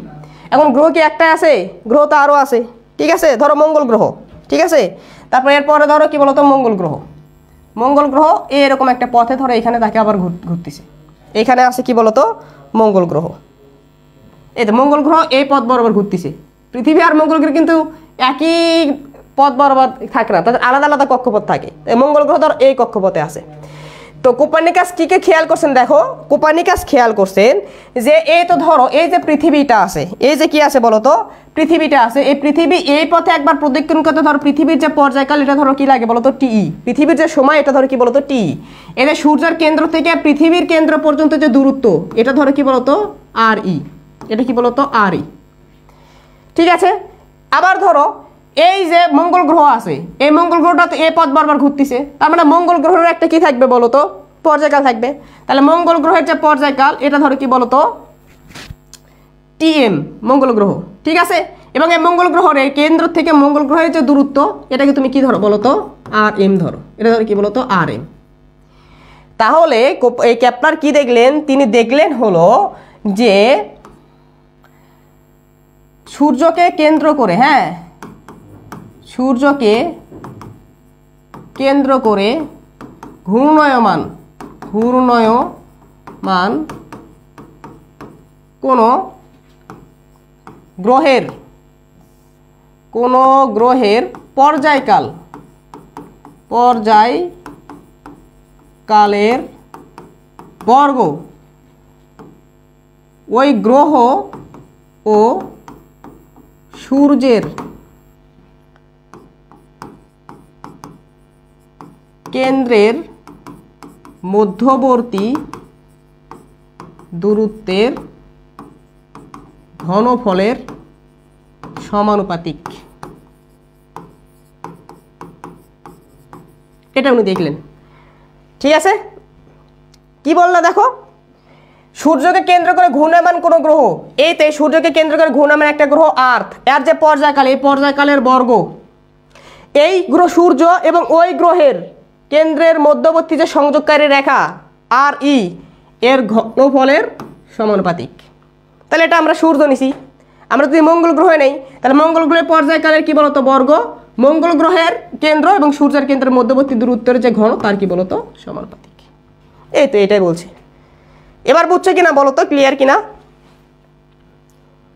এখন গ্রহ কি একটাই আছে? গ্রহ তো আরও আছে, ঠিক আছে। ধরো মঙ্গল গ্রহ, ঠিক আছে। তারপর এরপরে ধরো কি বলতো মঙ্গল গ্রহ। মঙ্গল গ্রহ এরকম একটা পথে ধরো এখানে তাকে আবার ঘুরতেছে। এখানে আছে কি বলতো মঙ্গল গ্রহ। এই তো মঙ্গল গ্রহ এই পথ বরাবর ঘুরতেছে। পৃথিবী আর মঙ্গল গ্রহ কিন্তু একই পথ বরাবর থাকে না, তাদের আলাদা আলাদা কক্ষপথ থাকে। মঙ্গল গ্রহ ধর এই কক্ষপথে আছে। তো কোপার্নিকাস কিকে খেয়াল করছেন দেখো, কোপার্নিকাস খেয়াল করছেন যে এই তো ধরো এই যে পৃথিবীটা আছে, এই যে কি আছে বলতো পৃথিবীটা আছে। এই পৃথিবী এই পথে একবার প্রদক্ষিণ করতে ধরো পৃথিবীর যে পর্যায়কাল, এটা ধরো কি লাগে বলতো টি। পৃথিবীর যে সময়, এটা ধরো কি বলতো টি। এটা সূর্যের কেন্দ্র থেকে পৃথিবীর কেন্দ্র পর্যন্ত যে দূরত্ব, এটা ধরো কি বলতো আর ই। এটা কি বলতো আর ই, ঠিক আছে। আবার ধরো এই যে মঙ্গল গ্রহ আছে, এই মঙ্গল গ্রহটা তো এই পথ বারবার ঘুরতেছে, তার মানে মঙ্গল গ্রহের একটা কি থাকবে বলতো পর্যায়কাল থাকবে। তাহলে মঙ্গল গ্রহের যে পর্যায়কাল, এটা ধরো কি বলতো টিএম, মঙ্গল গ্রহ, ঠিক আছে। এবং এই মঙ্গল গ্রহের কেন্দ্র থেকে মঙ্গল গ্রহের যে দূরত্ব, এটাকে তুমি কি ধরো বলতো আর এম ধরো, এটা ধরো কি বলতো আর এম। তাহলে এই কেপলার কি দেখলেন? তিনি দেখলেন হলো যে সূর্যকে কেন্দ্র করে, হ্যাঁ সূর্যকে কেন্দ্র করে ঘূর্ণায়মান কোনো গ্রহের পর্যায়কালের বর্গ ওই গ্রহ ও সূর্যের কেন্দ্রের মধ্যবর্তী দূরত্বের ঘনফলের সমানুপাতিক। এটা উনি দেখলেন, ঠিক আছে। কি বললো দেখো, সূর্যকে কেন্দ্র করে ঘূর্ণায়মান কোনো গ্রহ, এইতে সূর্যকে কেন্দ্র করে ঘূর্ণায়মান একটা গ্রহ আর্থ, এর যে পর্যায়কাল, এই পর্যায়কালের বর্গ এই গ্রহ সূর্য এবং ওই গ্রহের কেন্দ্রের মধ্যবর্তী যে সংযোগকারী রেখা আর ই এর ঘনফলের সমানুপাতিক। তাহলে এটা আমরা সূর্য নিছি। আমরা যদি মঙ্গল গ্রহে নেই, তাহলে মঙ্গল গ্রহের পর্যায়কালের কি বলতো বর্গ, মঙ্গল গ্রহের কেন্দ্র এবং সূর্যের কেন্দ্রের মধ্যবর্তী দূরত্বের যে ঘন, তার কি বলতো সমানুপাতিক। এই তো এটাই বলছে। এবার বুঝছো কিনা বলো তো, ক্লিয়ার কিনা?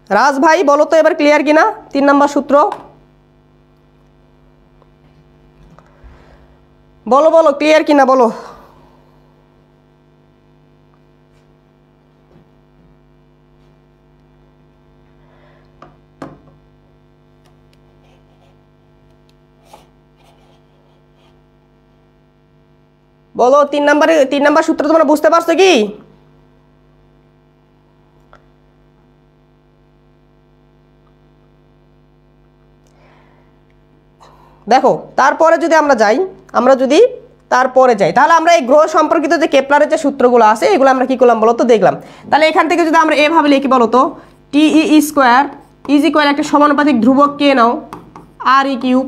রাজ ভাই বলো তো এবার ক্লিয়ার কিনা 3 নম্বর সূত্র? বলো বলো ক্লিয়ার কিনা বলো। বলো 3 নম্বর সূত্র তোমরা বুঝতে পারছো কি? দেখো তারপরে যদি আমরা যাই, তাহলে আমরা এই গ্রহ সম্পর্কিত যে কেপলারের যে সূত্রগুলো আছে এগুলো আমরা কি করলাম বলো তো দেখলাম। তাহলে এখান থেকে যদি আমরা এভাবে লিখি বলো তো টি স্কোয়ার ইজ ইকুয়াল একটা সমানুপাতিক ধ্রুবক কে নাও আর ই কিউব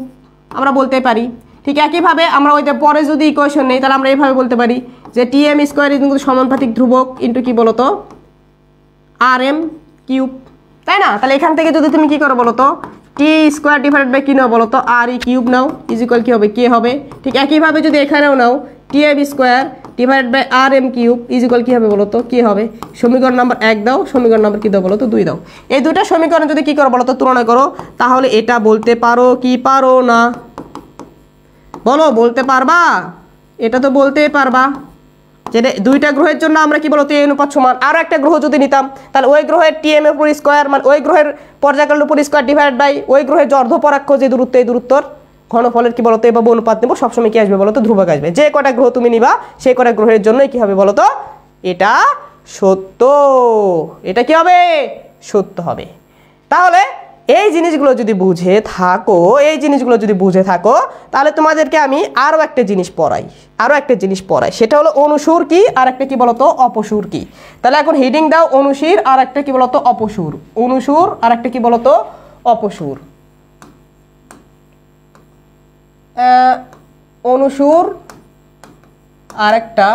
আমরা বলতে পারি। ঠিক একইভাবে আমরা ওইটা পরে যদি ইকুয়েশন নেই তাহলে আমরা এইভাবে বলতে পারি যে টি এম স্কোয়ার ইজ সমানুপাতিক ধ্রুবক ইন্টু কি বলো তো আর এম কিউব, তাই না? তাহলে এখান থেকে যদি তুমি কি করো বলো তো টি স্কোয়ার ডিভাইডেড বাই কি নাও বলো তো R E cube now is equal কি হবে কে হবে। ঠিক একইভাবে যদি এখানেও now T M square divided by R M cube is equal কি হবে বলো তো কি হবে। সমীকরণ নাম্বার 1 দাও, সমীকরণ নাম্বার কি দাও বলো তো 2 দাও। এই দুটো সমীকরণ যদি কি করো বলো তো তুলনা করো, তাহলে এটা বলতে পারো কি পারো না বলো, বলতে পারবা? এটা তো বলতেই পারবা যে দুইটা গ্রহের জন্য আমরা কি বলতো এই অনুপাত সমান। আরও একটা গ্রহ যদি নিতাম তাহলে ওই গ্রহের টিএম এর উপর স্কোয়ার মানে ওই গ্রহের পর্যায়কালের উপর স্কোয়ার ডিভাইড বাই ওই গ্রহের যে অর্ধপরাক্ষ যে দূরত্ব এই দূরত্বর ঘনফলের কি বলতো এভাবে অনুপাত নেবো, সবসময় কি আসবে বলতো ধ্রুবক আসবে। যে কটা গ্রহ তুমি নিবা সেই কটা গ্রহের জন্যই কি হবে বলতো এটা সত্য, এটা কি হবে সত্য হবে। তাহলে এই জিনিসগুলো যদি বুঝে থাকো তাহলে তোমাদেরকে আমি আরও একটা জিনিস পড়াই, সেটা হলো অনুসুর কি আর একটা কি বলতো অপসুর কি। তাহলে এখন হেডিং দাও অনুসির আর একটা কি বলতো অপসুর, অনুসুর আর একটা কি বলতো অপসুর। অনুসুর আর একটা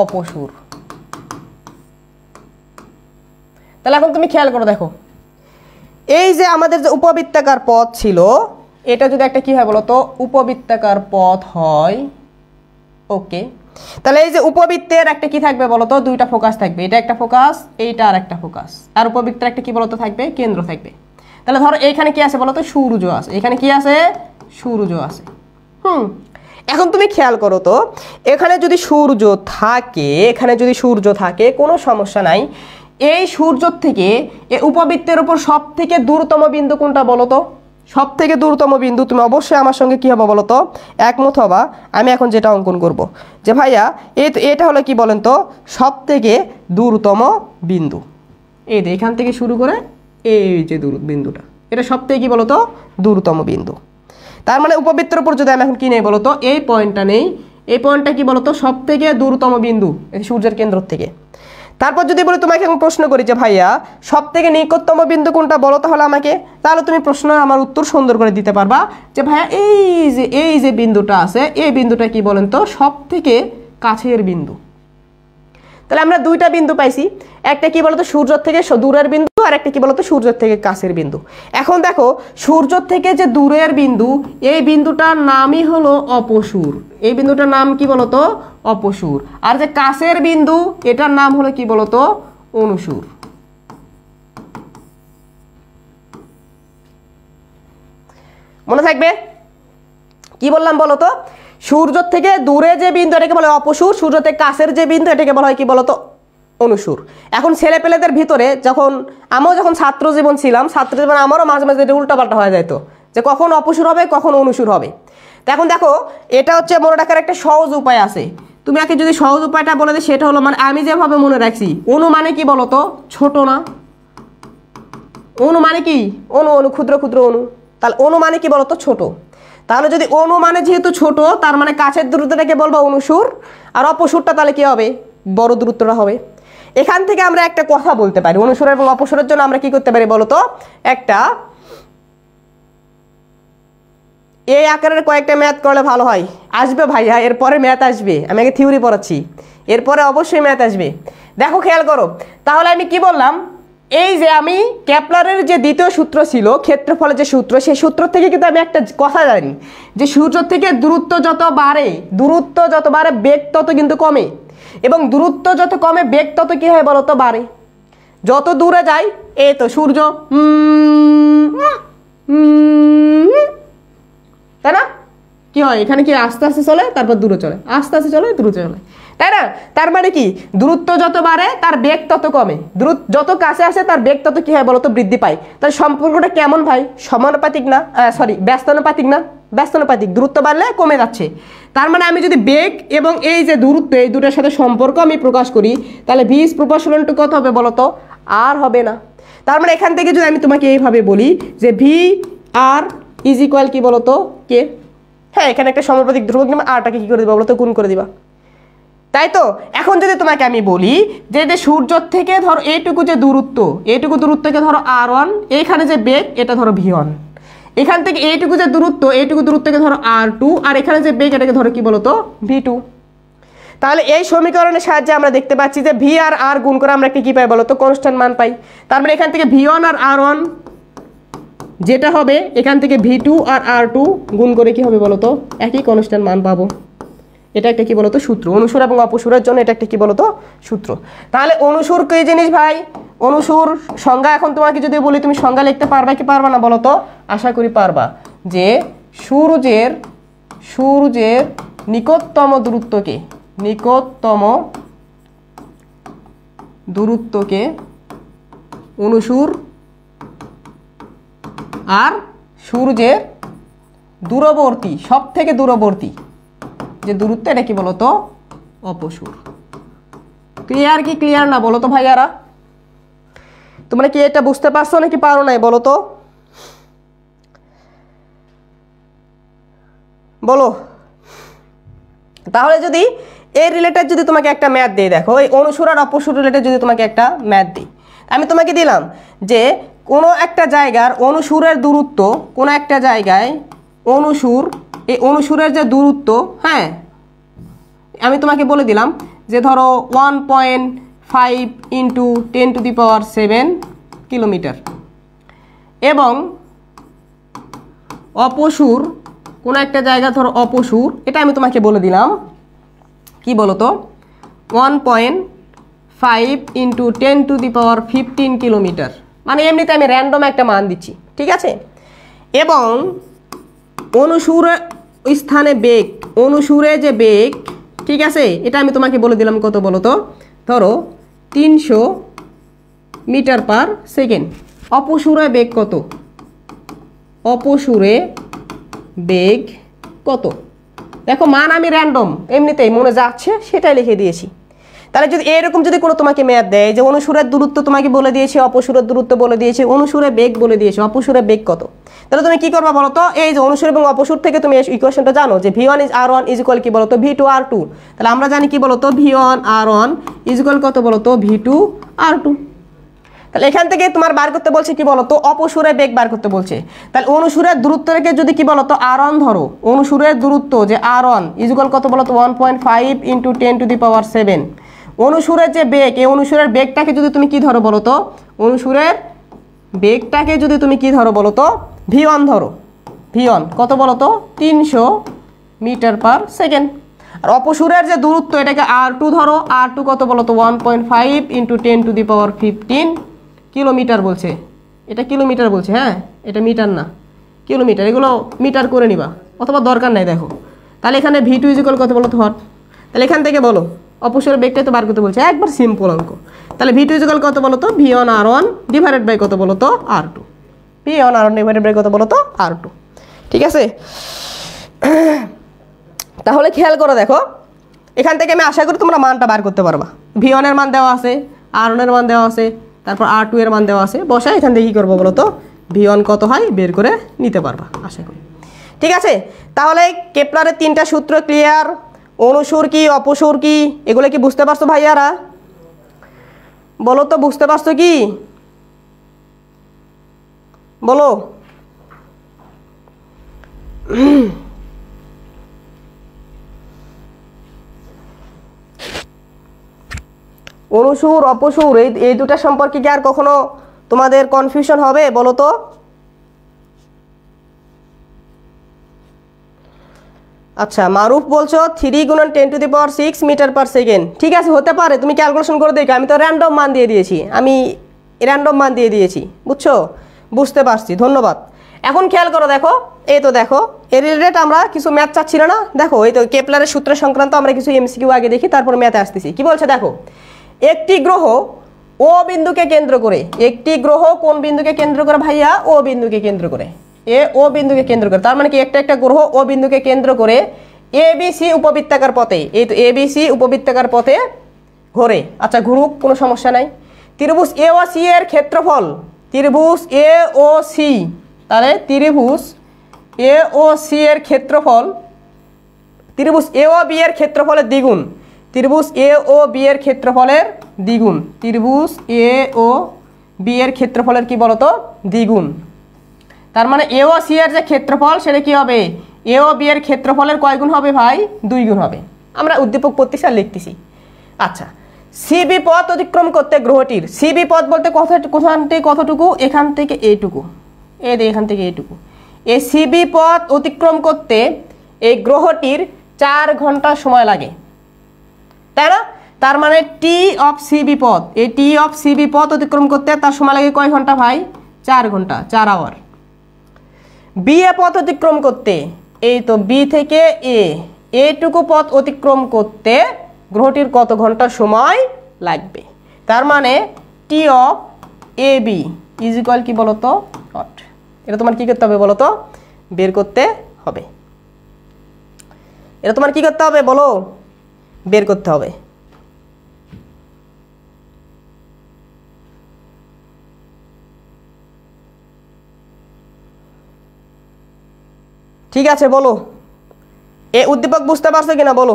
অপসুর। তাহলে এখন তুমি খেয়াল করো, দেখো এই যে আমাদের যে উপবৃত্তাকার পথ ছিল এটা যদি একটা কি হয় বলতো উপবৃত্তাকার পথ হয়, ওকে। তাহলে এই যে উপবৃত্তের একটা কি থাকবে বলতো দুইটা ফোকাস থাকবে, এটা একটা ফোকাস এইটা আর একটা ফোকাস, আর উপবৃত্তের একটা কি বলতো থাকবে কেন্দ্র থাকবে। তাহলে ধরো এইখানে কি আছে বলতো সূর্য আছে, এখানে কি আছে সূর্য আছে। এখন তুমি খেয়াল করো তো এখানে যদি সূর্য থাকে কোনো সমস্যা নাই। এই সূর্য থেকে এই উপবৃত্তের উপর সব থেকে দূরতম বিন্দু কোনটা বলো তো? সব থেকে দূরতম বিন্দু তুমি অবশ্যই আমার সঙ্গে কি হবে বলো তো একমত হবা। আমি এখন যেটা অঙ্কন করব যে ভাইয়া এটা হলো কি বলেন তো সব থেকে দূরতম বিন্দু। এই যে এখান থেকে শুরু করে এই যে বিন্দুটা এটা সব থেকে কি বলতো দূরতম বিন্দু। তার মানে উপবৃত্তের উপর যদি আমি এখন কি নেই বলতো এই পয়েন্টটা নেই, এই পয়েন্টটা কি বলতো সব থেকে দূরতম বিন্দু সূর্যের কেন্দ্র থেকে। তারপর যদি বলি তোমাকে এখন প্রশ্ন করি যে ভাইয়া সব থেকে নিকটতম বিন্দু কোনটা বলো তাহলে আমাকে, তাহলে তুমি প্রশ্ন আমার উত্তর সুন্দর করে দিতে পারবা যে ভাইয়া এই যে বিন্দুটা আছে এই বিন্দুটা কি বলেন তো সব থেকে কাছের বিন্দু। তাহলে আমরা দুইটা বিন্দু পাইছি, একটা কি বলতো সূর্য থেকে দূরের বিন্দু আর একটা কি বলতো সূর্য থেকে কাছের বিন্দু। এখন দেখো সূর্য থেকে যে দূরের বিন্দু এই বিন্দুটার নামই হলো অপসূর, এই বিন্দুটার নাম কি বলতো অপসূর, আর যে কাছের বিন্দু এটার নাম হলো কি বলতো অনুসূর। মনে থাকবে কি বললাম বলতো সূর্য থেকে দূরে যে বিন্দু এটাকে বলে অপসূর, সূর্য থেকে কাছের যে বিন্দু এটাকে বলা হয় কি বলতো অনুসূর। এখন ছেলেপেলেদের ভিতরে আমিও যখন ছাত্র জীবন ছিলাম ছাত্র জীবন আমারও মাঝে মাঝে এটা উল্টাপাল্টা হয়ে যেত যে কখন অপসূর হবে কখন অনুসূর হবে। তো এখন দেখো এটা হচ্ছে মনে রাখার একটা সহজ উপায় আছে, তুমি আগে যদি সহজ উপায়টা বলে দিই সেটা হলো মানে আমি যেভাবে মনে রাখছি অনু মানে কি বলতো ছোট না, অনু মানে কি অনু ক্ষুদ্র ক্ষুদ্র অনু, তাহলে অনু মানে কি বলতো ছোট। তাহলে যদি অনু মানে যেহেতু ছোট তার মানে কাছের দূরত্বটাকে বলবো অনুসূর আর অপসূরটা তাহলে কি হবে বড় দূরত্বটা হবে। এখান থেকে আমরা একটা কথা বলতে পারি অনুসূর এবং অপসূরের জন্য আমরা কি করতে পারি বলতো একটা এই আকারের কয়েকটা ম্যাথ করলে ভালো হয়। আসবে ভাইয়া এরপরে ম্যাথ আসবে, আমি আগে থিওরি পড়াচ্ছি এরপরে অবশ্যই ম্যাথ আসবে। দেখো খেয়াল করো তাহলে আমি কি বললাম এই যে আমি কেপলারের যে দ্বিতীয় সূত্র ছিল ক্ষেত্রফলের যে সূত্র সেই সূত্র থেকে কিন্তু আমি একটা কথা জানি যে সূর্য থেকে দূরত্ব যত বাড়ে বেগ তত কিন্তু কমে এবং দূরত্ব যত কমে বেগ তত কি হয় বলতো বাড়ে। যত দূরে যাই এই তো সূর্য তাই না কি হয় এখানে কি আস্তে আস্তে চলে তারপর দূরে চলে আস্তে আস্তে চলে দূরে চলে তাই না। তার মানে কি দূরত্ব যত বাড়ে তার বেগ তত কমে, যত কাছে আসে তার বেগ তত কি হয় বলতো বৃদ্ধি পায়। তার সম্পর্কটা কেমন ভাই সমানুপাতিক না ব্যস্তানুপাতিক না ব্যস্তানুপাতিক, দূরত্ব বাড়লে কমে যাচ্ছে। তার মানে আমি যদি বেগ এবং এই যে দূরত্ব এই দুটার সাথে সম্পর্ক আমি প্রকাশ করি তাহলে ভি ইজ প্রপোর্শনাল টু কত হবে বলতো আর হবে না। তার মানে এখান থেকে যদি আমি তোমাকে এইভাবে বলি যে ভি আর ইজ ইকুয়াল কি বলো তো কে। হ্যাঁ, এখানে একটা সমানুপাতিক ধ্রুবক নিলাম, আরটাকে কি করে দিবা বলো তো, গুণ করে দিবা, তাই তো। এখন যদি তোমাকে আমি বলি যে সূর্য থেকে ধরো এইটুকু যে দূরত্ব, এইটুকু দূরত্বকে ধরো r1, এইখানে যে বেগ এটা ধরো v1, এখান থেকে এইটুকু যে দূরত্ব, এইটুকু দূরত্বকে ধরো r2, আর এখানে যে বেগ এটাকে ধরো কি বলো তো v2। তাহলে এই সমীকরণের সাহায্যে আমরা দেখতে পাচ্ছি যে v আর r গুণ করে আমরা একটা কি পাই বলো তো, কনস্ট্যান্ট মান পাই। তার মানে এখান থেকে v1 আর r1 যেটা হবে, এখান থেকে v2 আর r2 গুণ করে কি হবে বলো তো, একই কনস্ট্যান্ট মান পাবো। এটা একটা কি বলতো সূত্র, অনুসুর এবং অপসুরের জন্য এটা একটা কি বলতো সূত্র। তাহলে অনুসুর কি জিনিস ভাই, অনুসুর সংজ্ঞা এখন তোমাকে যদি বলি তুমি সংজ্ঞা লিখতে পারবা কি পারবা না বলো তো, আশা করি পারবা, যে সূর্যের নিকটতম দূরত্বকে অনুসুর, আর সূর্যের দূরবর্তী, সব থেকে দূরবর্তী যে দূরত্ব এটা কি বলতো অপসুর। ক্লিয়ার কি ক্লিয়ার না বলো তো ভাইয়ারা, তোমরা কি এটা বুঝতে পারছো নাকি পারো নাই বলো তো, বলো। তাহলে যদি এই রিলেটেড যদি তোমাকে একটা ম্যাথ দিই, দেখো এই অনুসুর আর অপসুর রিলেটেড যদি তোমাকে একটা ম্যাথ দিই, আমি তোমাকে দিলাম যে কোনো একটা জায়গার অনুসুরের দূরত্ব, কোনো একটা জায়গায় অনুসুর, এই অনুসুরের যে দূরত্ব, হ্যাঁ আমি তোমাকে বলে দিলাম যে ধরো 1.5 × 10⁷ কিলোমিটার, এবং অপসুর কোনো একটা জায়গা ধরো অপসুর, এটা আমি তোমাকে বলে দিলাম কি বলতো 1.5 × 10⁻15 কিলোমিটার, মানে এমনিতে আমি র্যান্ডম একটা মান দিচ্ছি, ঠিক আছে। এবং অনুসুর স্থানে বেগ, অনুসুরে যে বেগ, ঠিক আছে, এটা আমি তোমাকে বলে দিলাম কত বলো তো, ধরো 300 মিটার/সেকেন্ড। অপসুরে বেগ কত, অপসুরে বেগ কত, দেখো মান আমি র্যান্ডম এমনিতেই মনে যাচ্ছে সেটাই লিখে দিয়েছি। তাহলে যদি এরকম যদি কোনো তোমাকে ম্যাথ দেয় যে অনুসুরের দূরত্ব তোমাকে বলে দিয়েছে, অপসুরের দূরত্ব বলে দিয়েছে, অনুসুরে বেগ বলে দিয়েছে, অপসুরে বেগ কত, তাহলে তুমি কি করবা বলো তো, এই যে অনুসুর এবং অপসুর থেকে তুমি ইকুয়েশনটা জানো যে v1 = r1 = কি বলো তো v2 r2। তাহলে আমরা জানি কি বলো তো v1 r1 = কত বলো তো v2 r2। তাহলে এখান থেকে তোমার বার করতে বলছে কি বলো তো, অপসুরে বেগ বার করতে বলছে। তাহলে অনুসুরের দূরত্ব রেখে যদি কি বলো তো r1 ধরো, অনুসুরের দূরত্ব যে r1 = কত বলো তো 1.5 × 10⁻7। অনুসুরের যে বেগ, এই অনুসুরের বেগটাকে যদি তুমি কি ধরো বলো তো, অনুসুরের বেগটাকে যদি তুমি কি ধরো বলো তো v1 ধরো, v1 কত বলো তো 300 মিটার/সেকেন্ড। আর অপসুরের যে দূরত্ব এটাকে r2 ধরো, r2 কত বলো তো 1.5 × 10⁻15 কিলোমিটার বলছে, এটা কিলোমিটার বলছে, হ্যাঁ এটা মিটার না, কিলোমিটার, এগুলো মিটার করে নিবা অথবা দরকার নাই। দেখো তাহলে এখানে v2 = কত বলো তো হট, তাহলে এখান থেকে বলো অপসুরের বেগটাই তো বার করতে বলছে, একবার সিম্পল অঙ্ক। তাহলে v2 = কত বলো তো v1 r1 / কত বলো তো r2, v1 r1 / কত বলো তো r2, ঠিক আছে। তাহলে খেয়াল করো, দেখো এখান থেকে আমি আশা করি তোমরা মানটা বার করতে পারবা। v1 এর মান দেওয়া আছে, r1 এর মান দেওয়া আছে, তারপর r2 এর মান দেওয়া আছে, বসা এখান থেকে কী করবো বলো তো v1 কত হয় বের করে নিতে পারবা আশা করি, ঠিক আছে। তাহলে কেপলারের 3টা সূত্র ক্লিয়ার, অনুসুর কি অপসুর কি এগুলো কি বুঝতে পারছো ভাইয়ারা, বলো তো বুঝতে পারছো কি বলো। অনুসুর অপসুর এই দুটা সম্পর্কে কি আর কখনো তোমাদের কনফিউশন হবে বলো তো। আচ্ছা মারুফ বলছো 3 × 10⁻6 মিটার/সেকেন্ড, ঠিক আছে হতে পারে, তুমি ক্যালকুলেশন করে দেখো, আমি তো র্যান্ডম মান দিয়ে দিয়েছি, বুঝছো, বুঝতে পারছি, ধন্যবাদ। এখন খেয়াল করো, দেখো এই তো দেখো এর রিলেটেড আমরা কিছু ম্যাথ চাচ্ছিল না, দেখো এই তো কেপলারের সূত্র সংক্রান্ত আমরা কিছু এমসিকিউ আগে দেখি, তারপর ম্যাথে আসতেছি। কি বলছে দেখো, একটি গ্রহ ও বিন্দুকে কেন্দ্র করে, একটি গ্রহ কোন বিন্দুকে কেন্দ্র করে ভাইয়া, ও বিন্দুকে কেন্দ্র করে, ও বিন্দুকে কেন্দ্র করে, তার মানে কি একটা গ্রহ ও বিন্দুকে কেন্দ্র করে ABC উপবৃত্তাকার পথে, এই তো ABC উপবৃত্তাকার পথে ঘোরে। আচ্ছা ঘুরুক, কোনো সমস্যা নাই। ত্রিভুজ AOC এর ক্ষেত্রফল, ত্রিভুজ AOC তাহলে ত্রিভুজ এ ও সি এর ক্ষেত্রফল ত্রিভুজ এ ও বি এর ক্ষেত্রফলের দ্বিগুণ, ত্রিভুজ এ ও বি এর ক্ষেত্রফলের দ্বিগুণ, ত্রিভুজ এ ও বি এর ক্ষেত্রফলের কি বলতো দ্বিগুণ। তার মানে এ ও সি এর যে ক্ষেত্রফল সেটা কি হবে, এ ও বি এর ক্ষেত্রফলের কয় গুণ হবে ভাই, 2 গুণ হবে। আমরা উদ্দীপক প্রতিষ্ঠা লিখতেছি। আচ্ছা, সিবি পথ অতিক্রম করতে গ্রহটির, সিবি পথ বলতে কোথান থেকে কতটুকু, এখান থেকে এইটুকু, এখান থেকে এইটুকু, এই সিবি পথ অতিক্রম করতে এই গ্রহটির 4 ঘন্টা সময় লাগে, তাই না? তার মানে টি অফ সিবি পথ, এই টি অফ সিবি পথ অতিক্রম করতে তার সময় লাগে কয় ঘন্টা ভাই, 4 ঘন্টা, 4 আওয়ার। বি এ পথ অতিক্রম করতে, এই তো বি থেকে এইটুকু পথ অতিক্রম করতে গ্রহটির কত ঘন্টা সময় লাগবে। তার মানে T of A B is equal কি বলতো 8। এটা তোমার কি করতে হবে বলতো, বের করতে হবে। এটা তোমার কি করতে হবে বলো, বের করতে হবে। ঠিক আছে, বলো এই উদ্দীপক বুঝতে পারছো কিনা বলো,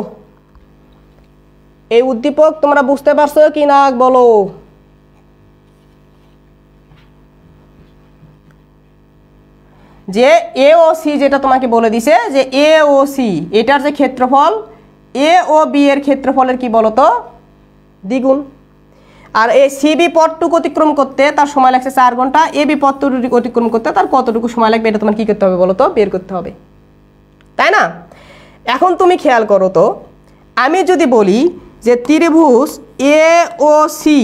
এই উদ্দীপক তোমরা বুঝতে পারছো কিনা বলো। যে এ ও সি যেটা তোমাকে বলে দিছে যে এ ও সি এটার যে ক্ষেত্রফল এ ও বি এর ক্ষেত্রফলের কি বলতো দ্বিগুণ। আর এই সিবি পথটুকু অতিক্রম করতে তার সময় লাগছে 4 ঘন্টা, এ বি পথটুকু অতিক্রম করতে তার কতটুকু সময় লাগবে এটা তোমার কি করতে হবে বলতো, বের করতে হবে, তাই না? এখন তুমি খেয়াল করো তো, আমি যদি বলি যে ত্রিভুজ এ ও সি,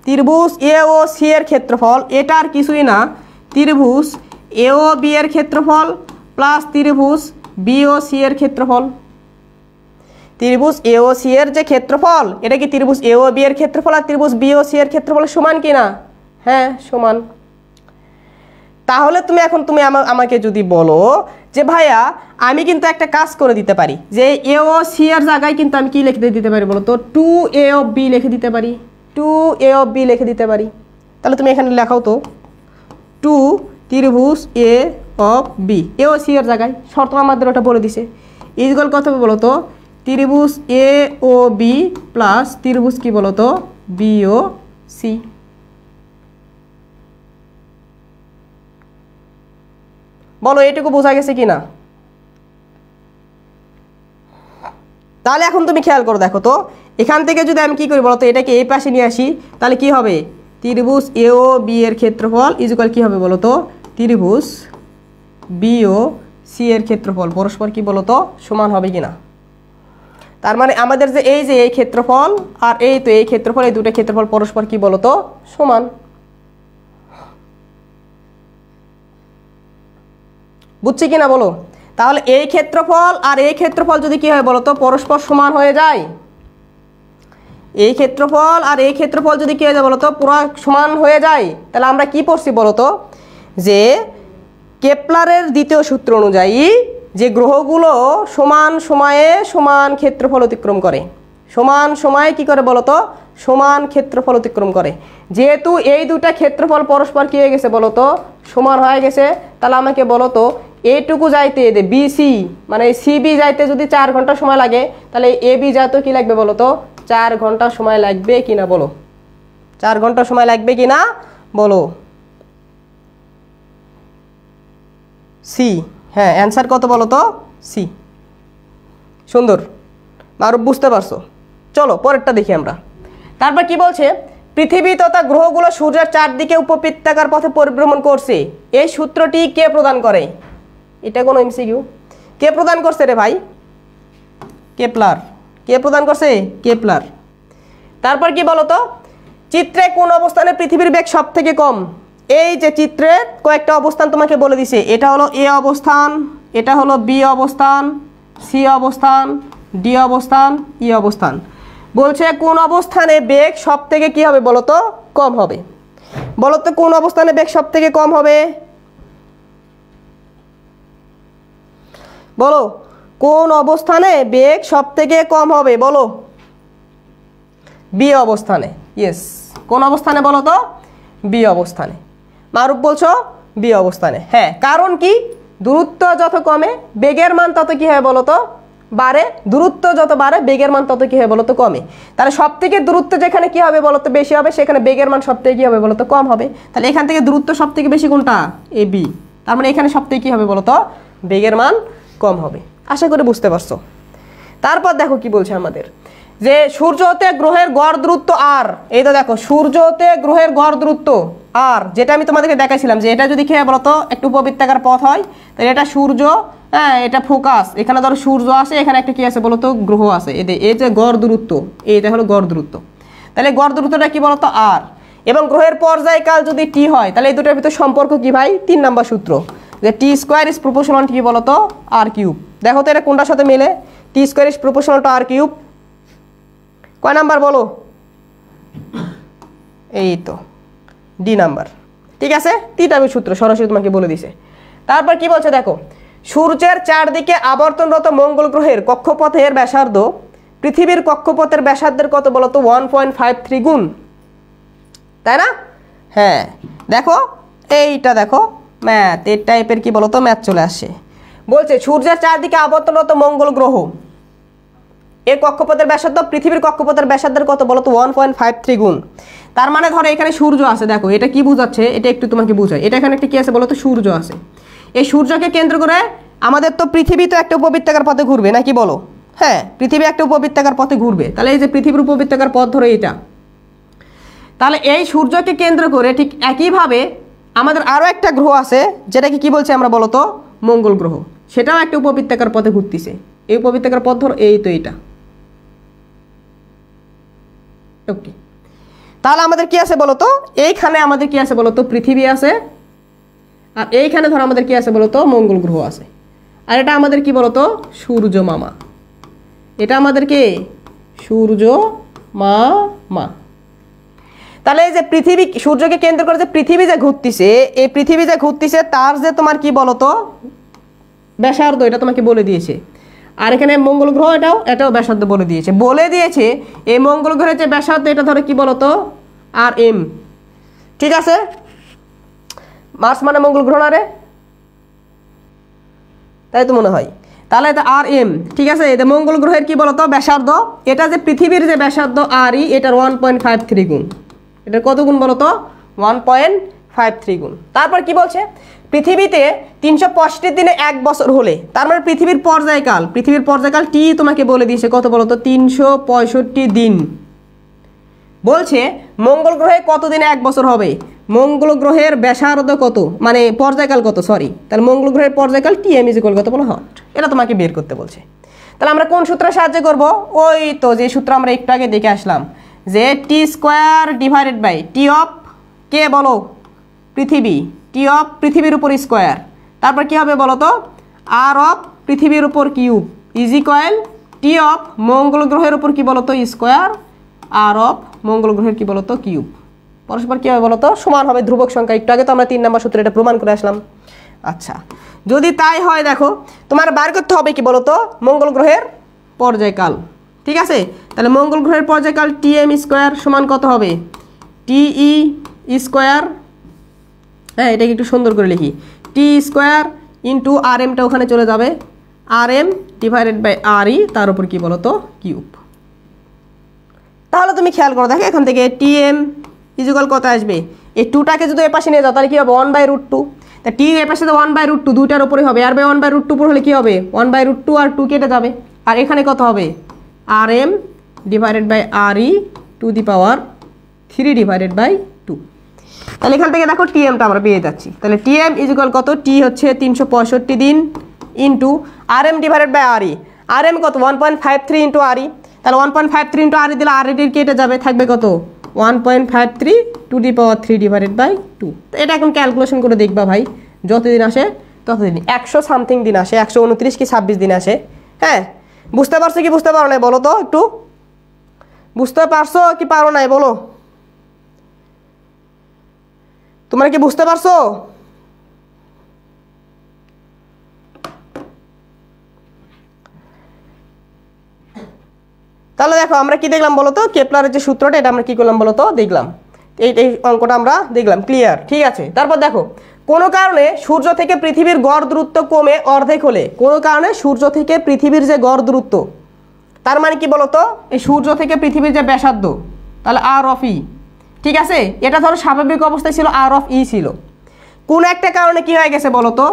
ত্রিভুজ এ ও সি এর ক্ষেত্রফল এটা আর কিছুই না, ত্রিভুজ এ ও বি এর ক্ষেত্রফল প্লাস ত্রিভুজ বি ও সি এর ক্ষেত্রফল। ত্রিভুজ এ ও সি এর যে ক্ষেত্রফল এটা কি ত্রিভুজ এ ও বি এর ক্ষেত্রফল আর ত্রিভুজ বি ও সি এর ক্ষেত্রফল সমান কিনা, হ্যাঁ সমান। তাহলে তুমি আমাকে যদি বলো যে ভাইয়া আমি কিন্তু একটা কাজ করে দিতে পারি, যে এ ও সি এর জায়গায় কিন্তু আমি কি লিখে দিতে পারি বলো তো, 2a অফ বি লিখে দিতে পারি, 2a অফ বি লিখে দিতে পারি। তাহলে তুমি এখানে লেখাও তো 2 ত্রিভুজ A of B, A O C এর জায়গায় শর্ত আমাদের ওটা বলে দিছে, ইজগল কত হবে বলো তো, ত্রিভুজ এ ও বি প্লাস ত্রিভুজ কি বলো তো বি ও সি। বলো এটুকু বোঝা গেছে কিনা? তাহলে এখন তুমি খেয়াল করো, দেখো তো এখান থেকে যদি আমি কি করি বলতো, এটাকে এই পাশে নিয়ে আসি, তাহলে কি হবে, ত্রিভুজ এ ও বি এর ক্ষেত্রফল ইজ ইকুয়াল কি হবে বলতো, ত্রিভুজ বি ও সি এর ক্ষেত্রফল পরস্পর কি বলতো সমান হবে কিনা। তার মানে আমাদের যে এই ক্ষেত্রফল আর এই তো এই ক্ষেত্রফল, এই দুটো ক্ষেত্রফল পরস্পর কি বলতো সমান। বুঝছি কিনা বলো? তাহলে এই ক্ষেত্রফল আর এই ক্ষেত্রফল যদি কি হয় বলতো পরস্পর সমান হয়ে যায়, এই ক্ষেত্রফল আর এই ক্ষেত্রফল যদি কি হয়ে যায় বলতো পুরো সমান হয়ে যায়, তাহলে আমরা কি পড়ছি বলতো, যে কেপলারের দ্বিতীয় সূত্র অনুযায়ী যে গ্রহগুলো সমান সময়ে সমান ক্ষেত্রফল অতিক্রম করে, সমান সময়ে কি করে বলতো সমান ক্ষেত্রফল অতিক্রম করে। যেহেতু এই দুটা ক্ষেত্রফল পরস্পর কি হয়ে গেছে বলতো সমান হয়ে গেছে, তাহলে আমাকে বলতো এইটুকু যাইতে বিসি মানে সিবি যাইতে যদি 4 ঘন্টা সময় লাগে, তাহলে এ বি যাইতে কি লাগবে বলতো 4 ঘন্টা সময় লাগবে কিনা বলো, 4 ঘন্টা সময় লাগবে কিনা বলো। সি, হ্যাঁ অ্যান্সার কত বলো তো সি। সুন্দর, মারুফ বুঝতে পারছো। চলো পরেরটা দেখি আমরা। তারপর কি বলছে, পৃথিবী তথা গ্রহগুলো সূর্যের চারদিকে উপবৃত্তাকার পথে পরিভ্রমণ করছে, এই সূত্রটি কে প্রদান করে? এটা কোনো এমসিকিউ। কে প্রদান করছে রে ভাই? কেপলার। কে প্রদান করছে? কেপলার। তারপর কি বলতো, চিত্রে কোন অবস্থানে পৃথিবীর বেগ সব থেকে কম? এই যে চিত্রে কয়েকটা অবস্থান তোমাকে বলে দিছে, এটা হলো এ অবস্থান, এটা হলো বি অবস্থান, সি অবস্থান, ডি অবস্থান, ই অবস্থান। বলছে কোন অবস্থানে বেগ সব থেকে কি হবে বলতো কম হবে। বলতো কোন অবস্থানে বেগ সব থেকে কম হবে? বলো কোন অবস্থানে বেগ সব থেকে কম হবে বলো। বি অবস্থানে। ইয়েস, কোন অবস্থানে বলো তো? বি অবস্থানে। মারুফ বলছো বি অবস্থানে। হ্যাঁ, কারণ কি, দূরত্ব যত কমে বেগের মান তত কি হয় বলতো বাড়ে, দূরত্ব যত বাড়ে বেগের মান তত কি হয় বলতো কমে। তাহলে সব থেকে দূরত্ব যেখানে কি হবে বলতো বেশি হবে, সেখানে বেগের মান সব থেকে কি হবে বলতো কম হবে। তাহলে এখান থেকে দূরত্ব সব থেকে বেশি কোনটা, এ বি, তার মানে এখানে সব থেকে কি হবে বলতো বেগের মান কম হবে। আশা করি বুঝতে পারছো। তারপর দেখো কি বলছে আমাদের, যে সূর্য হতে গ্রহের গড় দূরত্ব আর, এই তো দেখো সূর্য হতে গ্রহের গড় দূরত্ব আর, যেটা আমি তোমাদেরকে দেখাইছিলাম যে এটা যদি খেয়ে বলতো একটু উপবৃত্তাকার পথ হয়, তাহলে এটা সূর্য, হ্যাঁ এটা ফোকাস, এখানে ধরো সূর্য আসে, এখানে একটা কি আছে বলতো গ্রহ আছে, এই যে গড় দূরত্ব, এইটা হলো গড় দূরত্ব। তাহলে গড় দূরত্বটা কি বলতো আর, এবং গ্রহের পর্যায়কাল যদি টি হয়, তাহলে এই দুটোর ভিতর সম্পর্ক কি ভাই, 3 নম্বর সূত্র, যে টি স্কোয়ার ইজ প্রপোর্শনাল কি বলতো আর কিউব। দেখো তো এটা কোনটার সাথে মেলে, T square is proportional to R cube, কয় নাম্বার বলো, এই তো ডি নাম্বার। ঠিক আছে, 3টা সূত্র সরাসরি তোমাকে বলে দিছে। তারপর কি বলছে দেখো, সূর্যের চারদিকে আবর্তনরত মঙ্গল গ্রহের কক্ষপথের ব্যাসার্ধ পৃথিবীর কক্ষপথের ব্যাসার্ধের কত বলতো 1.53 গুণ, তাই না? হ্যাঁ দেখো এইটা দেখো ম্যাথ, এই টাইপের কি বলতো ম্যাথ চলে আসে। বলছে সূর্যের চারদিকে আবর্তনরত মঙ্গল গ্রহ এর কক্ষপথের ব্যাসার্ধ পৃথিবীর কক্ষপথের ব্যাসার্ধের কত বলতো 1.53 গুণ। তার মানে ধরো এখানে সূর্য আছে, দেখো এটা কি বোঝাচ্ছে, এটা একটু তোমাকে বোঝায়, এটা এখানে একটা কি আছে বলতো সূর্য আছে। এই সূর্যকে কেন্দ্র করে আমাদের তো পৃথিবী তো একটা উপবৃত্তাকার পথে ঘুরবে নাকি বলো, হ্যাঁ পৃথিবী একটা উপবৃত্তাকার পথে ঘুরবে। তাহলে এই যে পৃথিবীর উপবৃত্তাকার পথ ধরো এটা, তাহলে এই সূর্যকে কেন্দ্র করে ঠিক একইভাবে আমাদের আরও একটা গ্রহ আছে, যেটাকে কি বলছে আমরা বলতো মঙ্গল গ্রহ, সেটাও একটা উপবৃত্তাকার পথে ঘুরতেছে। এই উপবৃত্তাকার পথ ধরো এই তো এটা, ওকে। তাহলে আমাদের কি আছে বলতো, এইখানে আমাদের কি আছে বলতো পৃথিবী আছে, আর এইখানে ধরো আমাদের কি আছে বলতো মঙ্গল গ্রহ আছে, আর এটা আমাদের কি বলতো সূর্য মামা, এটা আমাদের কি সূর্য মামা। তাহলে এই যে পৃথিবী সূর্যকে কেন্দ্র করে যে পৃথিবী যে ঘুরতেছে, এই পৃথিবী যে ঘুরতেছে তার যে তোমার কি বলতো ব্যাসার্ধ, এটা তোমাকে বলে দিয়েছে। আর এখানে মঙ্গল গ্রহ এটাও ব্যাসার্ধ বলে দিয়েছে। এই মঙ্গল গ্রহের যে ব্যাসার্ধ এটা ধরো কি বলতো আর এম, ঠিক আছে। মার্স মানে মঙ্গল গ্রহ না রে, তাই তো মনে হয়। তাহলে এটা আর এম, ঠিক আছে। এটা মঙ্গল গ্রহের কি বলতো ব্যাসার্ধ, এটা যে পৃথিবীর যে ব্যাসার্ধ আর ই, এটার 1.53 গুণ। এটার কত গুণ বলতো 1.53 গুণ। তারপর কি বলছে, পৃথিবীতে 365 দিনে 1 বছর হলে, তার মানে পৃথিবীর পর্যায়কাল টি তোমাকে বলে দিয়েছে কত বলতো 365 দিন। বলছে মঙ্গল গ্রহে কত দিনে 1 বছর হবে, মঙ্গল গ্রহের ব্যাসার্ধ কত, মানে পর্যায়কাল কত, সরি, তাহলে মঙ্গল গ্রহের পর্যায়কাল টি এম ইকুয়াল কত বলো হট, এটা তোমাকে বের করতে বলছে। তাহলে আমরা কোন সূত্রে সাহায্য করব, ওই তো যে সূত্র আমরা একটু আগে দেখে আসলাম, যে T square divided by T of কে বলো পৃথিবী, টি অফ পৃথিবীর উপর স্কোয়ার, তারপর কি হবে বলো তো আর অফ পৃথিবীর উপর cube is equal T of মঙ্গল গ্রহের উপর কি বলতো স্কোয়ার আর অফ মঙ্গল গ্রহের কি বলতো কিউব, পরস্পর কি হবে বলতো সমান হবে, ধ্রুবক সংখ্যা। একটু আগে তো আমরা 3 নম্বর সূত্রে এটা প্রমাণ করে আসলাম। আচ্ছা যদি তাই হয় দেখো তোমার বার করতে হবে কি বলতো মঙ্গল গ্রহের পর্যায়কাল, ঠিক আছে। তাহলে মঙ্গল গ্রহের পর্যায়কাল টি এম স্কোয়ার সমান কত হবে টিই স্কোয়ার, হ্যাঁ এটাকে একটু সুন্দর করে লিখি, টি স্কোয়ার ইন্টু আর এমটা ওখানে চলে যাবে, আর এম ডিভাইডেড বাই আর ই, তার উপর কি বলতো কিউব। তাহলে তুমি খেয়াল করো দেখো এখান থেকে টি এম ইকুয়াল কত আসবে, এই 2টাকে যদি এ পাশে নিয়ে যাও তাহলে কি হবে 1/√2, তা টি এ পাশে 1/√2 দুইটার উপরে হবে, আর বাই 1/√2 উপর হলে কি হবে 1/√2 আর 2 কেটে যাবে, আর এখানে কত হবে R M divided by R E to the power 3 divided by 2। তাহলে এখান থেকে দেখো টি এমটা আমরা পেয়ে যাচ্ছি। তাহলে টি এম ইকুয়াল কত, টি হচ্ছে 365 দিন into R M divided by R E, R M কত 1.53 ইন্টু আর ই, তাহলে 1.53 ইন্টু আর ই দিলে আর ই কেটে যাবে, থাকবে কত 1.53 to the power 3 divided by 2। তো এটা এখন ক্যালকুলেশন করে দেখবা ভাই, যতদিন আসে ততদিন 100 সামথিং দিন আসে, 129 কি 26 দিন আসে। হ্যাঁ বুঝতে পারছো কি বুঝতে পারো নাই বলো তো, একটু বুঝতে পারছো কি পারো নাই বলো, তোমরা কি বুঝতে পারছো? তাহলে দেখো আমরা কি দেখলাম বলো তো, কেপলারের যে সূত্রটা এটা আমরা কি করলাম বলো তো দেখলাম, এই অঙ্কটা আমরা দেখলাম, ক্লিয়ার, ঠিক আছে। তারপর দেখো কোনো কারণে সূর্য থেকে পৃথিবীর গড় দূরত্ব কমে অর্ধেক হলে, কোনো কারণে সূর্য থেকে পৃথিবীর যে গড় দূরত্ব, তার মানে কি বলতো, এই সূর্য থেকে পৃথিবীর যে ব্যাসার্ধ, তাহলে আর অফ ই, ঠিক আছে, এটা ধরো স্বাভাবিক অবস্থায় ছিল আর অফ ই ছিল, কোন একটা কারণে কি হয়ে গেছে বলতো,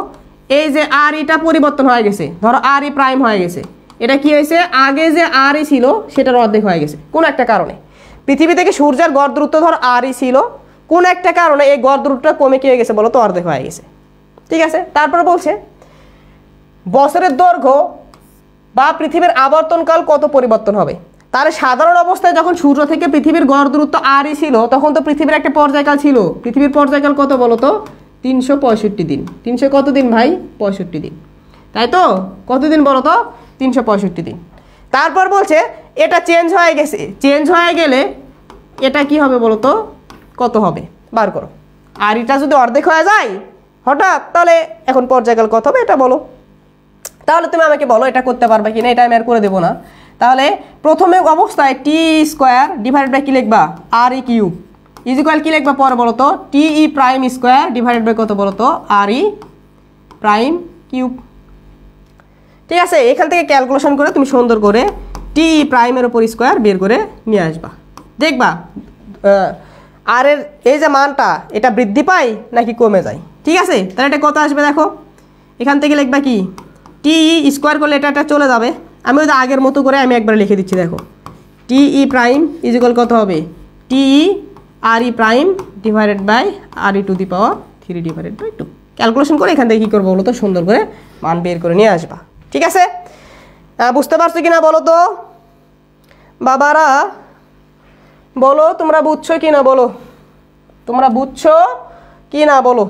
এই যে আর ইটা পরিবর্তন হয়ে গেছে, ধরো আর ই প্রাইম হয়ে গেছে, এটা কি হয়েছে, আগে যে আর ই ছিল সেটার অর্ধেক হয়ে গেছে কোন একটা কারণে। পৃথিবী থেকে সূর্যের গড় দূরত্ব ধরো আর ই ছিল, কোন একটা কারণে এই গড় দূরত্বটা কমে কি হয়ে গেছে বলতো, অর্ধেক হয়ে গেছে, ঠিক আছে। তারপর বলছে বছরের দৈর্ঘ্য বা পৃথিবীর আবর্তনকাল কত পরিবর্তন হবে। তাহলে সাধারণ অবস্থায় যখন সূর্য থেকে পৃথিবীর গড় দূরত্ব আর ই ছিল, তখন তো পৃথিবীর একটা পর্যায়কাল ছিল, পৃথিবীর পর্যায়কাল কত বলতো, 365 দিন। 300 কত দিন ভাই, 65 দিন, তাই তো, কতদিন বলো তো, 365 দিন। তারপর বলছে এটা চেঞ্জ হয়ে গেছে, চেঞ্জ হয়ে গেলে এটা কি হবে বলো তো, কত হবে বার করো। আর এটা যদি অর্ধেক হয়ে যায় হঠাৎ, তাহলে এখন পর্যায়কাল কত হবে এটা বলো। তাহলে তুমি আমাকে বলো এটা করতে পারবে কিনা, এটা আমি আর করে দেবো না। তাহলে প্রথমে অবস্থায় টি স্কোয়ার ডিভাইডেড বাই কি লিখবা, R E cube, is equal কি লিখবা পরে বলো তো, T E prime square divided by কত বলো তো, আর ই প্রাইম কিউব, ঠিক আছে। এখান থেকে ক্যালকুলেশন করে তুমি সুন্দর করে টি ই প্রাইমের উপর স্কোয়ার বের করে নিয়ে আসবা, দেখবা আর এর এই যে মানটা এটা বৃদ্ধি পায় নাকি কমে যায়, ঠিক আছে। তাহলে এটা কত আসবে দেখো, এখান থেকে লিখবা কি, টি ই স্কোয়ার করলে এটা চলে যাবে, আমি ওই যে আগের মতো করে আমি একবার লিখে দিচ্ছি দেখো, T E prime is equal কত হবে, T E R E prime divided by R E to the power 3 divided by 2। Calculation করে এখান থেকে কী করবো বলো তো, সুন্দর করে মান বের করে নিয়ে আসবা, ঠিক আছে। বুঝতে পারছো কিনা বলো তো বাবারা, বলো তোমরা বুঝছো কি না, বলো তোমরা বুঝছো কি না বলো।